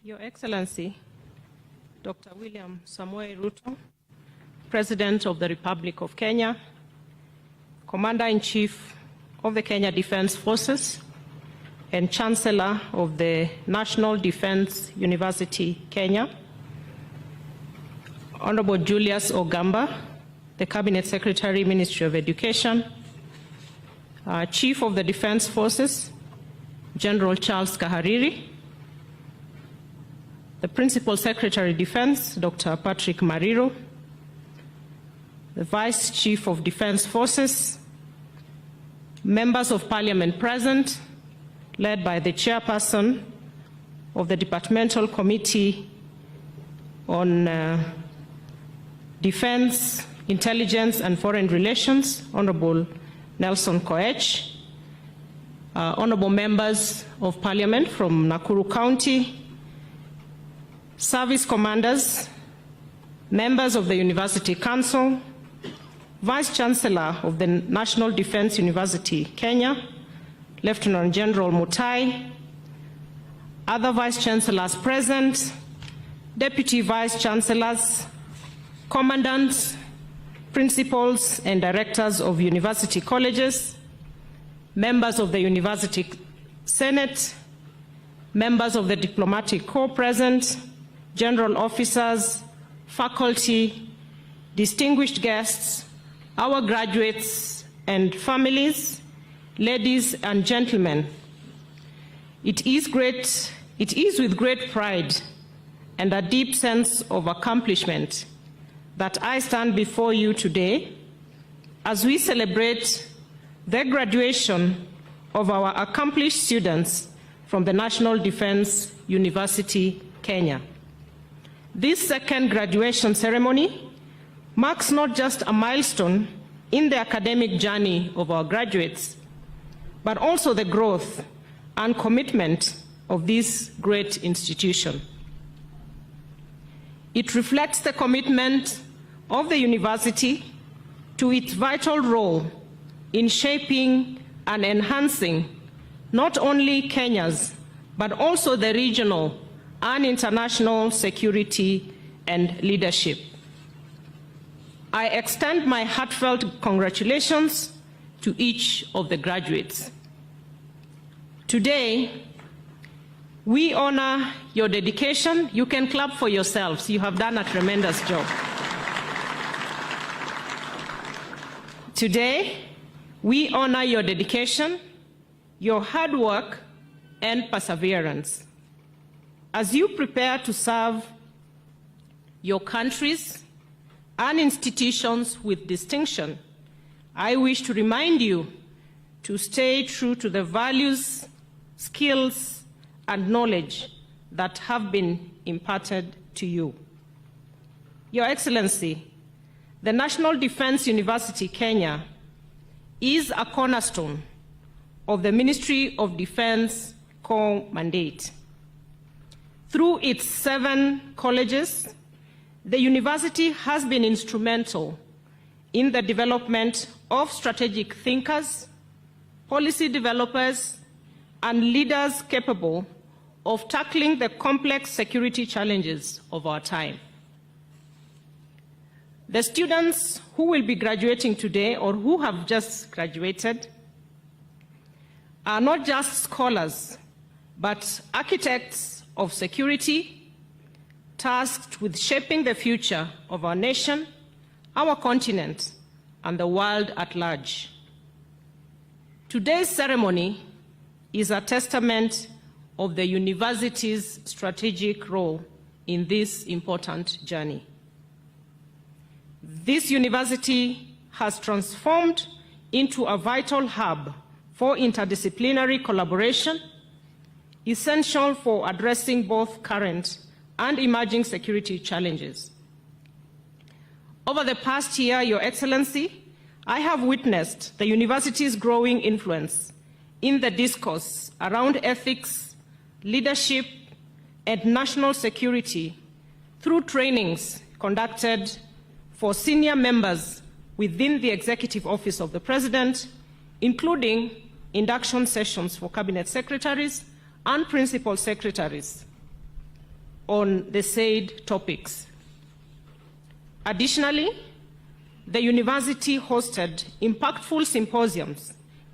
S17: Your Excellency, Dr. William Samoei Ruto, President of the Republic of Kenya, Commander-in-Chief of the Kenya Defense Forces, and Chancellor of the National Defense University, Kenya, Honorable Julius Ogamba, the Cabinet Secretary, Ministry of Education, Chief of the Defense Forces, General Charles Kahariri, the Principal Secretary Defense, Dr. Patrick Mariro, the Vice Chief of Defense Forces, members of Parliament present, led by the Chairperson of the Departmental Committee on Defense, Intelligence and Foreign Relations, Honorable Nelson Koech, honorable members of Parliament from Nakuru County, service commanders, members of the University Council, Vice Chancellor of the National Defense University, Kenya, Lieutenant General Mutai, other Vice Chancellors present, Deputy Vice Chancellors, Commandants, Principals and Directors of University Colleges, members of the University Senate, members of the Diplomatic Corps present, General Officers, faculty, distinguished guests, our graduates and families, ladies and gentlemen. It is with great pride and a deep sense of accomplishment that I stand before you today as we celebrate the graduation of our accomplished students from the National Defense University, Kenya. This second graduation ceremony marks not just a milestone in the academic journey of our graduates, but also the growth and commitment of this great institution. It reflects the commitment of the university to its vital role in shaping and enhancing not only Kenya's, but also the regional and international security and leadership. I extend my heartfelt congratulations to each of the graduates. Today, we honor your dedication. You can clap for yourselves. You have done a tremendous job. Today, we honor your dedication, your hard work, and perseverance. As you prepare to serve your countries and institutions with distinction, I wish to remind you to stay true to the values, skills, and knowledge that have been imparted to you. Your Excellency, the National Defense University, Kenya, is a cornerstone of the Ministry of Defense core mandate. Through its 7 colleges, the university has been instrumental in the development of strategic thinkers, policy developers, and leaders capable of tackling the complex security challenges of our time. The students who will be graduating today or who have just graduated are not just scholars, but architects of security, tasked with shaping the future of our nation, our continent, and the world at large. Today's ceremony is a testament of the university's strategic role in this important journey. This university has transformed into a vital hub for interdisciplinary collaboration, essential for addressing both current and emerging security challenges. Over the past year, Your Excellency, I have witnessed the university's growing influence in the discourse around ethics, leadership, and national security through trainings conducted for senior members within the Executive Office of the President, including induction sessions for cabinet secretaries and principal secretaries on the said topics. Additionally, the university hosted impactful symposiums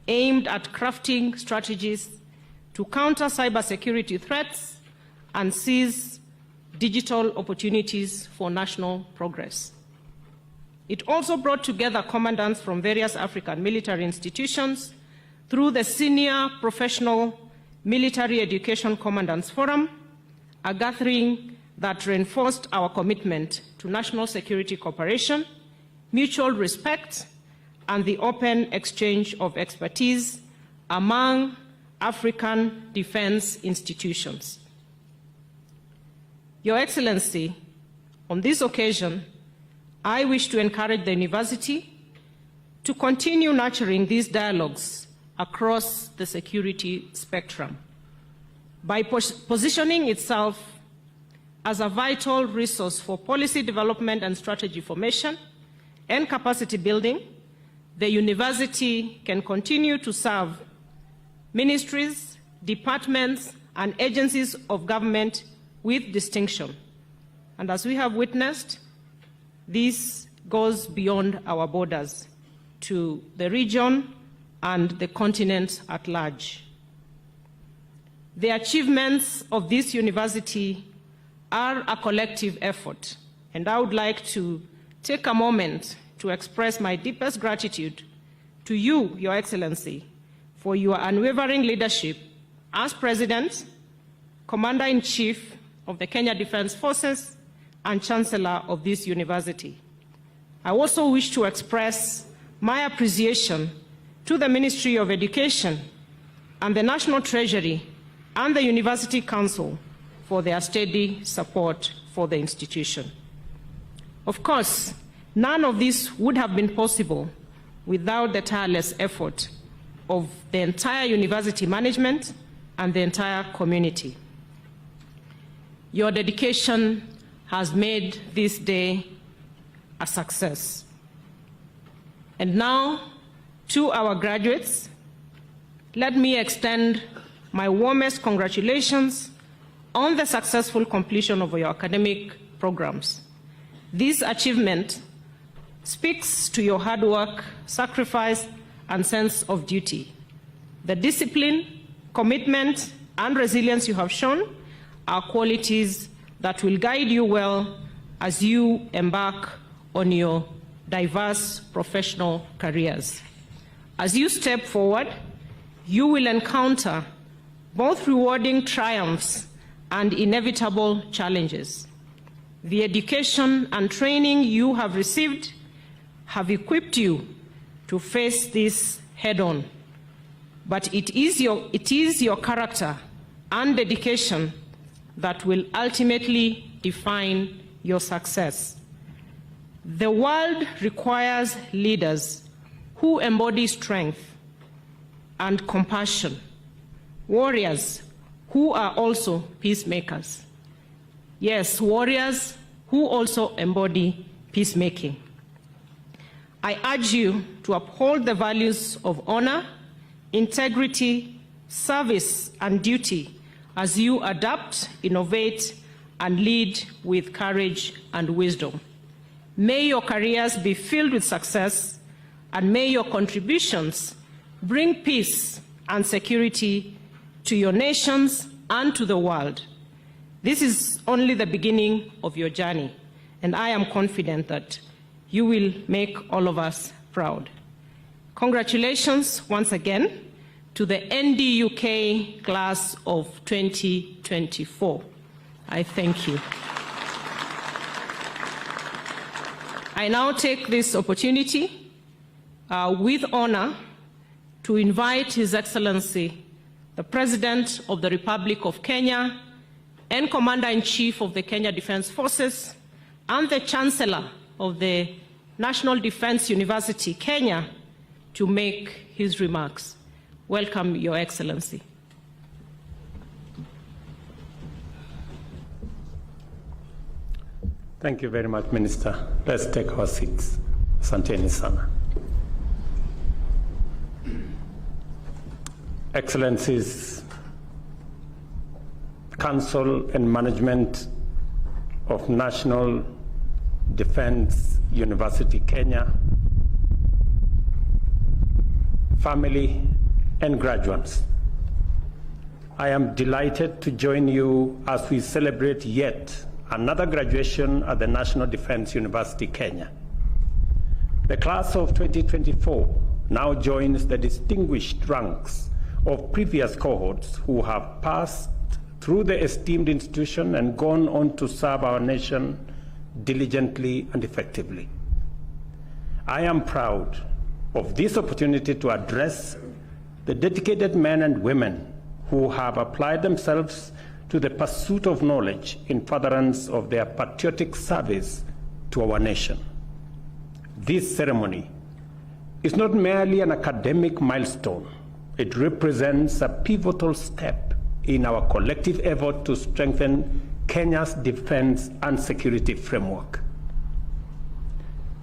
S17: aimed at crafting strategies to counter cybersecurity threats and seize digital opportunities for national progress. It also brought together commandants from various African military institutions through the Senior Professional Military Education Commandants Forum, a gathering that reinforced our commitment to national security cooperation, mutual respect, and the open exchange of expertise among African defense institutions. Your Excellency, on this occasion, I wish to encourage the university to continue nurturing these dialogues across the security spectrum by positioning itself as a vital resource for policy development and strategy formation and capacity building. The university can continue to serve ministries, departments, and agencies of government with distinction. And as we have witnessed, this goes beyond our borders to the region and the continent at large. The achievements of this university are a collective effort, and I would like to take a moment to express my deepest gratitude to you, Your Excellency, for your unwavering leadership as President, Commander-in-Chief of the Kenya Defense Forces, and Chancellor of this university. I also wish to express my appreciation to the Ministry of Education and the National Treasury and the University Council for their steady support for the institution. Of course, none of this would have been possible without the tireless effort of the entire university management and the entire community. Your dedication has made this day a success. And now, to our graduates, let me extend my warmest congratulations on the successful completion of your academic programs. This achievement speaks to your hard work, sacrifice, and sense of duty. The discipline, commitment, and resilience you have shown are qualities that will guide you well as you embark on your diverse professional careers. As you step forward, you will encounter both rewarding triumphs and inevitable challenges. The education and training you have received have equipped you to face this head-on. But it is your character and dedication that will ultimately define your success. The world requires leaders who embody strength and compassion, warriors who are also peacemakers. Yes, warriors who also embody peacemaking. I urge you to uphold the values of honor, integrity, service, and duty as you adapt, innovate, and lead with courage and wisdom. May your careers be filled with success, and may your contributions bring peace and security to your nations and to the world. This is only the beginning of your journey, and I am confident that you will make all of us proud. Congratulations once again to the NDUK class of 2024. I thank you. I now take this opportunity with honor to invite His Excellency, the President of the Republic of Kenya and Commander-in-Chief of the Kenya Defense Forces and the Chancellor of the National Defense University, Kenya, to make his remarks. Welcome, Your Excellency.
S13: Thank you very much, Minister. Let's take our seats. Asanteni sana. Excellencies, Council and Management of National Defense University, Kenya, family, and graduates. I am delighted to join you as we celebrate yet another graduation at the National Defense University, Kenya. The class of 2024 now joins the distinguished ranks of previous cohorts who have passed through the esteemed institution and gone on to serve our nation diligently and effectively. I am proud of this opportunity to address the dedicated men and women who have applied themselves to the pursuit of knowledge in furtherance of their patriotic service to our nation. This ceremony is not merely an academic milestone. It represents a pivotal step in our collective effort to strengthen Kenya's defense and security framework.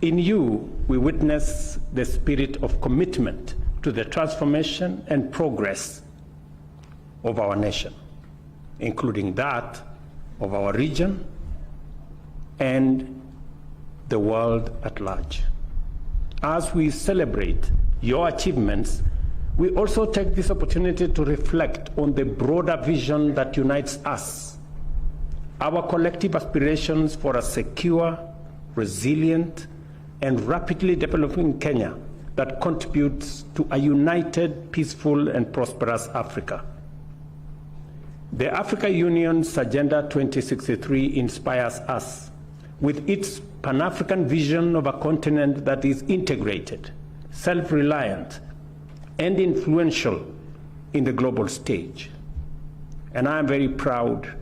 S13: In you, we witness the spirit of commitment to the transformation and progress of our nation, including that of our region and the world at large. As we celebrate your achievements, we also take this opportunity to reflect on the broader vision that unites us, our collective aspirations for a secure, resilient, and rapidly developing Kenya that contributes to a united, peaceful, and prosperous Africa. The Africa Union's Agenda 2063 inspires us with its Pan-African vision of a continent that is integrated, self-reliant, and influential in the global stage. And I am very proud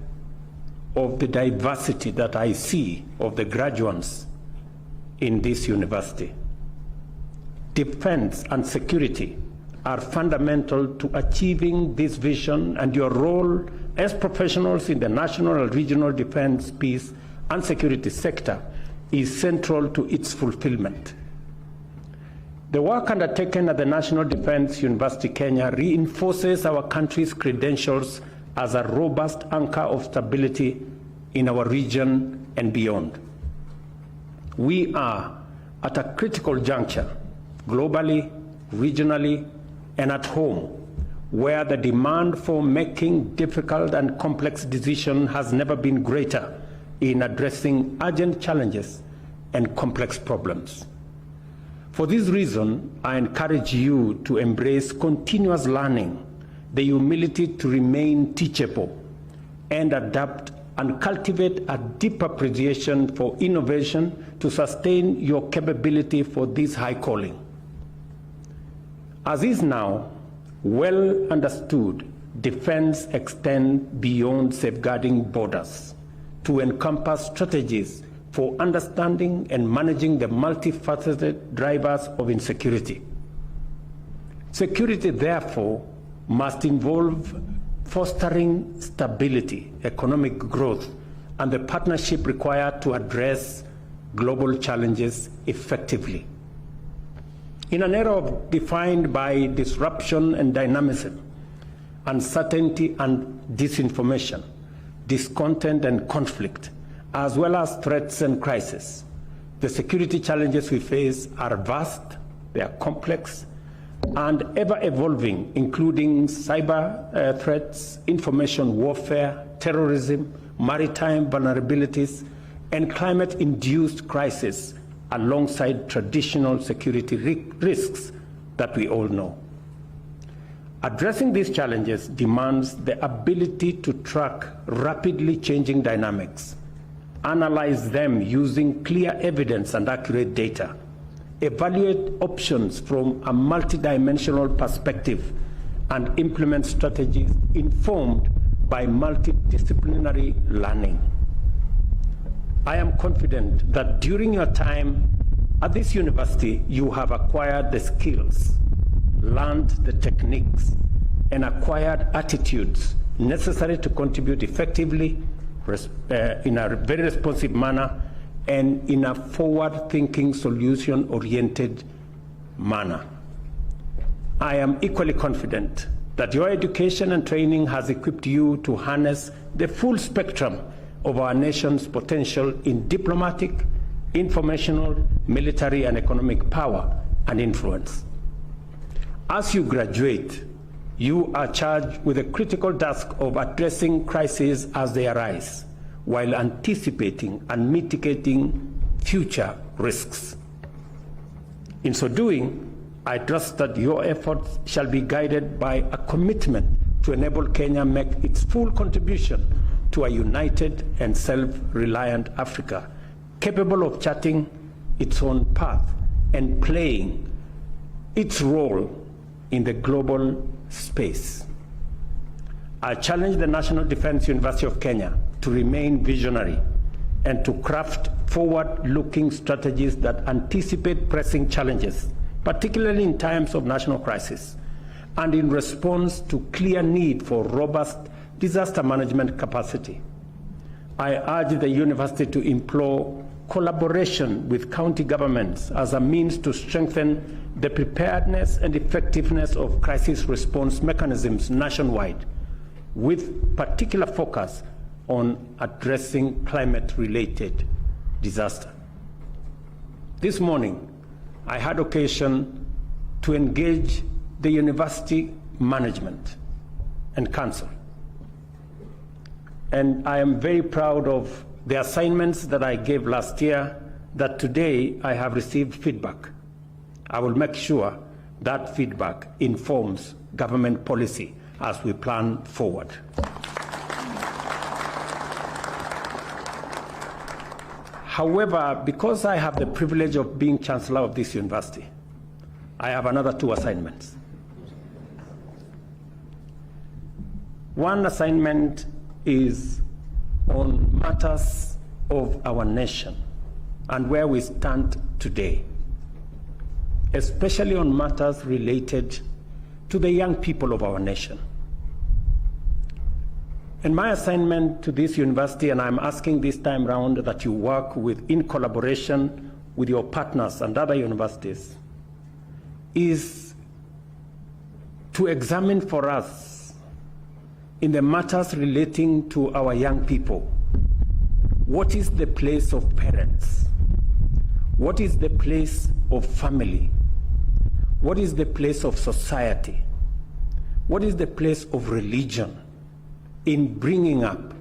S13: of the diversity that I see of the graduates in this university. Defense and security are fundamental to achieving this vision, and your role as professionals in the national and regional defense, peace, and security sector is central to its fulfillment. The work undertaken at the National Defense University Kenya reinforces our country's credentials as a robust anchor of stability in our region and beyond. We are at a critical juncture, globally, regionally, and at home, where the demand for making difficult and complex decisions has never been greater in addressing urgent challenges and complex problems. For this reason, I encourage you to embrace continuous learning, the humility to remain teachable, and adapt and cultivate a deep appreciation for innovation to sustain your capability for this high calling. As is now well understood, defense extends beyond safeguarding borders to encompass strategies for understanding and managing the multifaceted drivers of insecurity. Security, therefore, must involve fostering stability, economic growth, and the partnership required to address global challenges effectively. In an era defined by disruption and dynamism, uncertainty and disinformation, discontent and conflict, as well as threats and crises, the security challenges we face are vast, they are complex, and ever-evolving, including cyber threats, information warfare, terrorism, maritime vulnerabilities, and climate-induced crises, alongside traditional security risks that we all know. Addressing these challenges demands the ability to track rapidly changing dynamics, analyze them using clear evidence and accurate data, evaluate options from a multidimensional perspective, and implement strategies informed by multidisciplinary learning. I am confident that during your time at this university, you have acquired the skills, learned the techniques, and acquired attitudes necessary to contribute effectively in a very responsive manner and in a forward-thinking, solution-oriented manner. I am equally confident that your education and training has equipped you to harness the full spectrum of our nation's potential in diplomatic, informational, military, and economic power and influence. As you graduate, you are charged with the critical task of addressing crises as they arise, while anticipating and mitigating future risks. In so doing, I trust that your efforts shall be guided by a commitment to enable Kenya make its full contribution to a united and self-reliant Africa, capable of charting its own path and playing its role in the global space. I challenge the National Defense University of Kenya to remain visionary and to craft forward-looking strategies that anticipate pressing challenges, particularly in times of national crisis, and in response to clear need for robust disaster management capacity. I urge the university to implore collaboration with county governments as a means to strengthen the preparedness and effectiveness of crisis response mechanisms nationwide, with particular focus on addressing climate-related disaster. This morning, I had occasion to engage the university management and council. And I am very proud of the assignments that I gave last year, that today I have received feedback. I will make sure that feedback informs government policy as we plan forward. However, because I have the privilege of being Chancellor of this university, I have another 2 assignments. One assignment is on matters of our nation and where we stand today, especially on matters related to the young people of our nation. And my assignment to this university, and I'm asking this time round that you work in collaboration with your partners and other universities, is to examine for us in the matters relating to our young people, what is the place of parents? What is the place of family? What is the place of society? What is the place of religion in bringing up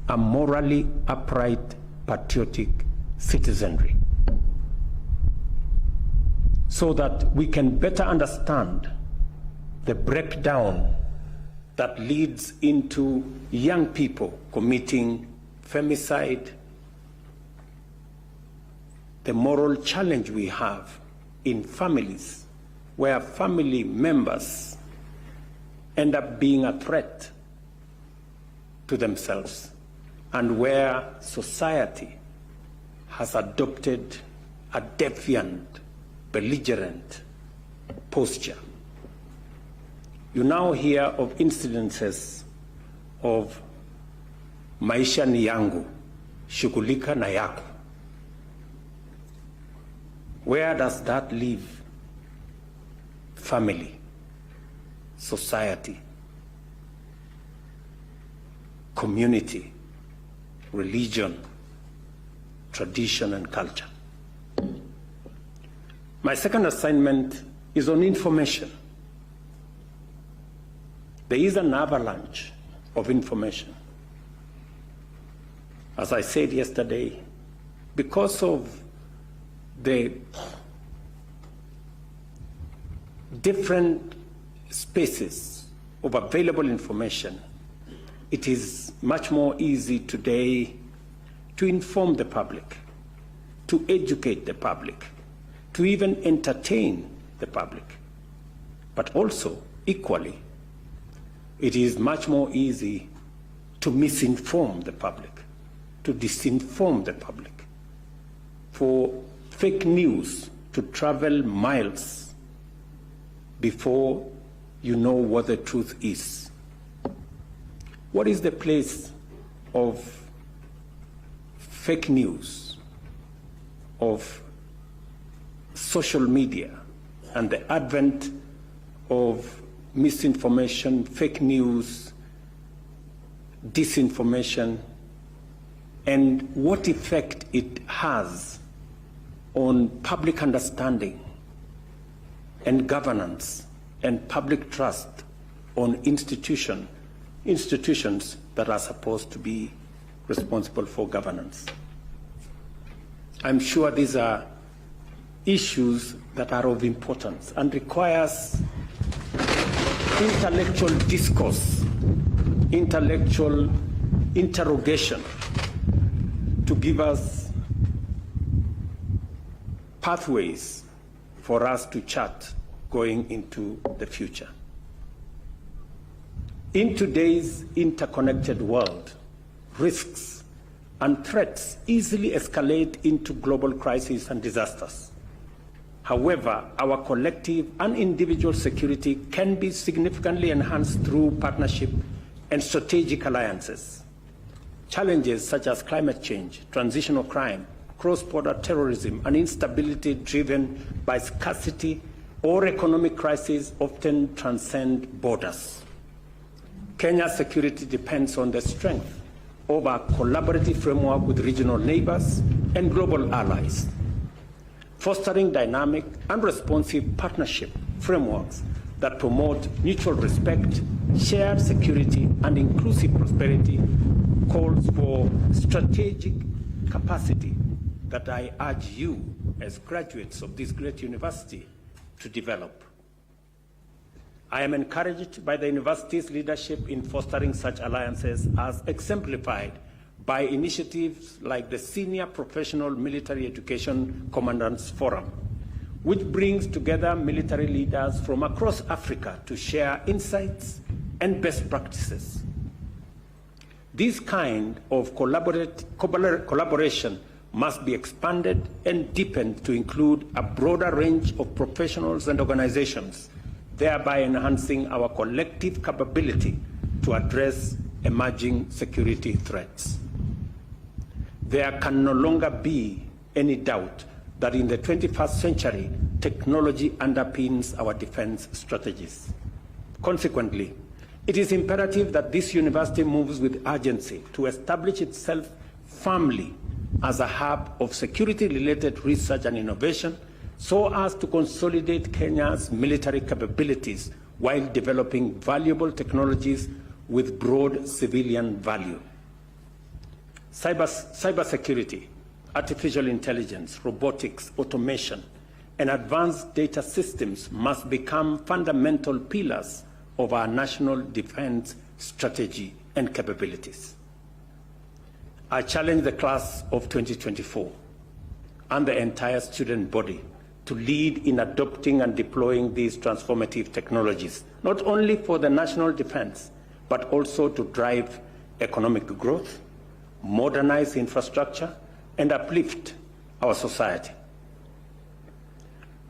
S13: a morally upright, patriotic citizenry, so that we can better understand the breakdown that leads into young people committing femicide, the moral challenge we have in families where family members end up being a threat to themselves, and where society has adopted a defiant, belligerent posture. You now hear of incidences of maisha ni yangu, shughulika na yako. Where does that leave family, society, community, religion, tradition, and culture? My second assignment is on information. There is an avalanche of information. As I said yesterday, because of the different spaces of available information, it is much more easy today to inform the public, to educate the public, to even entertain the public. But also, equally, it is much more easy to misinform the public, to disinform the public, for fake news to travel miles before you know what the truth is. What is the place of fake news, of social media, and the advent of misinformation, fake news, disinformation, and what effect it has on public understanding and governance and public trust on institutions that are supposed to be responsible for governance? I'm sure these are issues that are of importance and requires intellectual discourse, intellectual interrogation to give us pathways for us to chart going into the future. In today's interconnected world, risks and threats easily escalate into global crises and disasters. However, our collective and individual security can be significantly enhanced through partnership and strategic alliances. Challenges such as climate change, transitional crime, cross-border terrorism, and instability driven by scarcity or economic crises often transcend borders. Kenya's security depends on the strength of our collaborative framework with regional neighbors and global allies. Fostering dynamic and responsive partnership frameworks that promote mutual respect, shared security, and inclusive prosperity calls for strategic capacity that I urge you, as graduates of this great university, to develop. I am encouraged by the university's leadership in fostering such alliances, as exemplified by initiatives like the Senior Professional Military Education Commandants Forum, which brings together military leaders from across Africa to share insights and best practices. This kind of collaboration must be expanded and deepened to include a broader range of professionals and organizations, thereby enhancing our collective capability to address emerging security threats. There can no longer be any doubt that in the 21st century, technology underpins our defense strategies. Consequently, it is imperative that this university moves with urgency to establish itself firmly as a hub of security-related research and innovation, so as to consolidate Kenya's military capabilities while developing valuable technologies with broad civilian value. Cybersecurity, artificial intelligence, robotics, automation, and advanced data systems must become fundamental pillars of our national defense strategy and capabilities. I challenge the class of 2024 and the entire student body to lead in adopting and deploying these transformative technologies, not only for the national defense, but also to drive economic growth, modernize infrastructure, and uplift our society.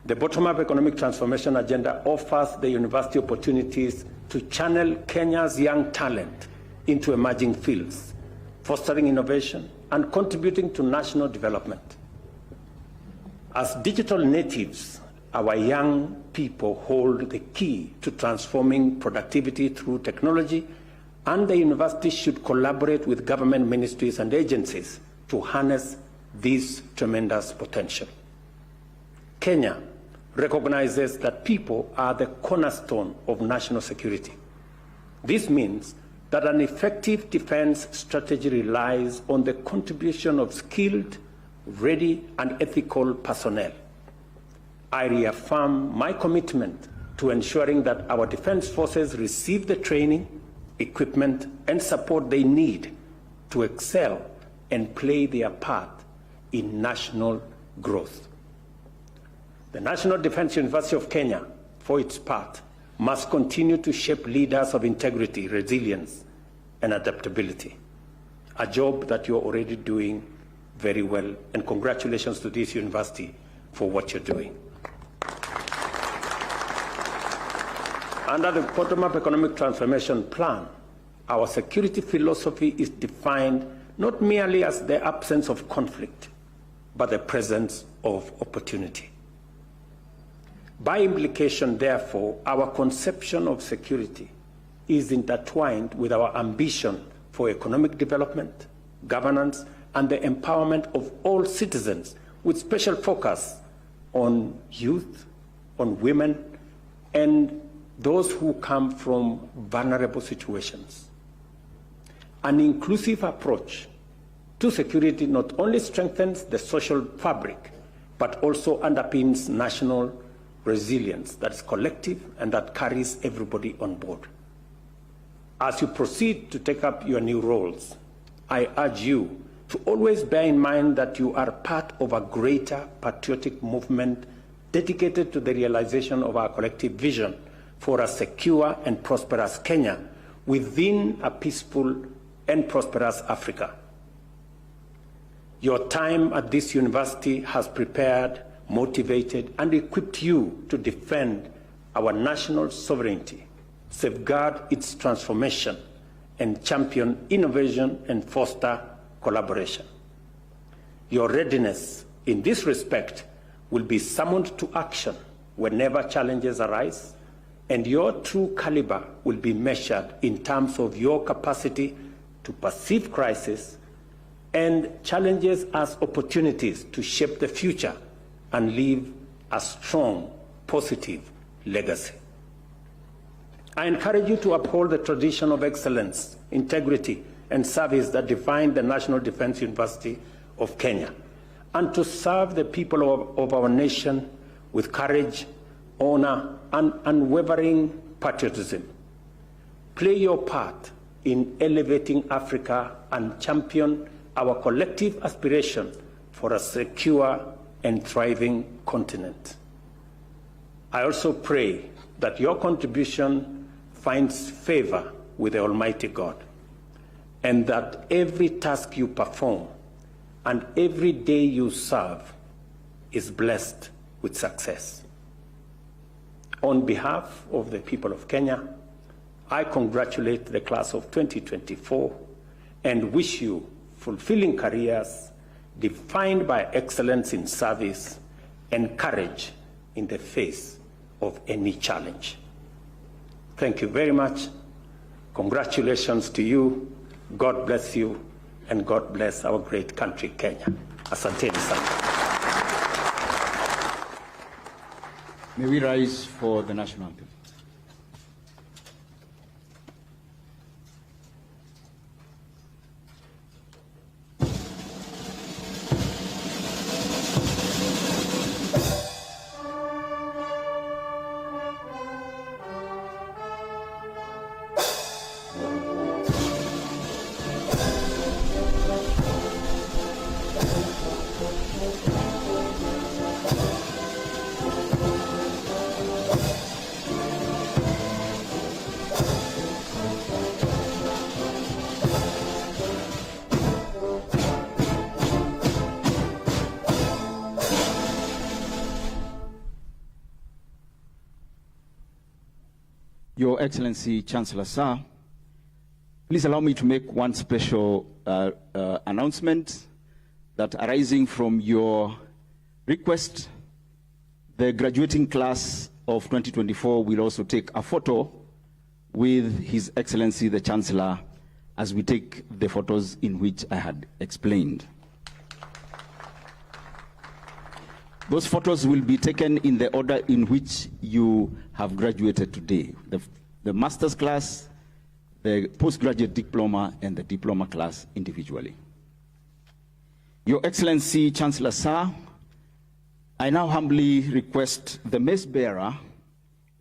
S13: The bottom-up economic transformation agenda offers the university opportunities to channel Kenya's young talent into emerging fields, fostering innovation and contributing to national development. As digital natives, our young people hold the key to transforming productivity through technology, and the university should collaborate with government ministries and agencies to harness this tremendous potential. Kenya recognizes that people are the cornerstone of national security. This means that an effective defense strategy relies on the contribution of skilled, ready, and ethical personnel. I reaffirm my commitment to ensuring that our defense forces receive the training, equipment, and support they need to excel and play their part in national growth. The National Defense University of Kenya, for its part, must continue to shape leaders of integrity, resilience, and adaptability, a job that you're already doing very well, and congratulations to this university for what you're doing. Under the bottom-up economic transformation plan, our security philosophy is defined not merely as the absence of conflict, but the presence of opportunity. By implication, therefore, our conception of security is intertwined with our ambition for economic development, governance, and the empowerment of all citizens, with special focus on youth, on women, and those who come from vulnerable situations. An inclusive approach to security not only strengthens the social fabric, but also underpins national resilience that is collective and that carries everybody on board. As you proceed to take up your new roles, I urge you to always bear in mind that you are part of a greater patriotic movement dedicated to the realization of our collective vision for a secure and prosperous Kenya within a peaceful and prosperous Africa. Your time at this university has prepared, motivated, and equipped you to defend our national sovereignty, safeguard its transformation, and champion innovation and foster collaboration. Your readiness in this respect will be summoned to action whenever challenges arise, and your true caliber will be measured in terms of your capacity to perceive crisis and challenges as opportunities to shape the future and leave a strong, positive legacy. I encourage you to uphold the tradition of excellence, integrity, and service that define the National Defense University of Kenya, and to serve the people of our nation with courage, honor, and unwavering patriotism. Play your part in elevating Africa and champion our collective aspiration for a secure and thriving continent. I also pray that your contribution finds favor with the Almighty God, and that every task you perform and every day you serve is blessed with success. On behalf of the people of Kenya, I congratulate the class of 2024 and wish you fulfilling careers defined by excellence in service and courage in the face of any challenge. Thank you very much. Congratulations to you. God bless you, and God bless our great country, Kenya. Asanteni sana.
S6: May we rise for the national anthem. Your Excellency, Chancellor Sir, please allow me to make one special announcement that arising from your request, the graduating class of 2024 will also take a photo with His Excellency the Chancellor as we take the photos in which I had explained. Those photos will be taken in the order in which you have graduated today. The master's class, the postgraduate diploma, and the diploma class individually. Your Excellency, Chancellor Sir, I now humbly request the mace bearer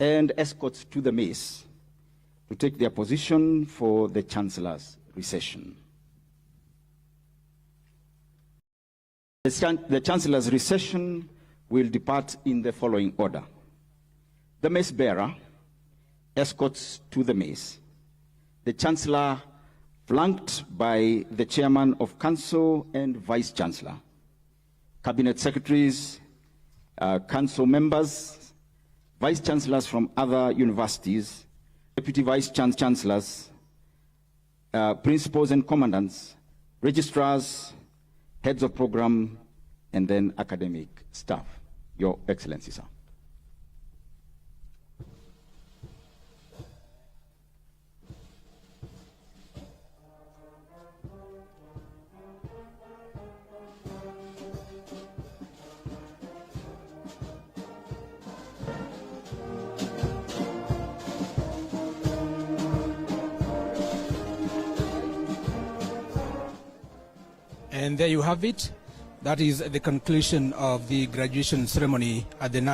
S6: and escorts to the mace to take their position for the Chancellor's recession. The Chancellor's recession will depart in the following order. The mace bearer escorts to the mace. The Chancellor, flanked by the Chairman of Council and Vice Chancellor, Cabinet Secretaries, Council members, Vice Chancellors from other universities, Deputy Vice Chancellors, Principals and Commandants, Registrars, Heads of Program, and then academic staff. Your Excellency, sir.
S18: And there you have it. That is the conclusion of the graduation ceremony at the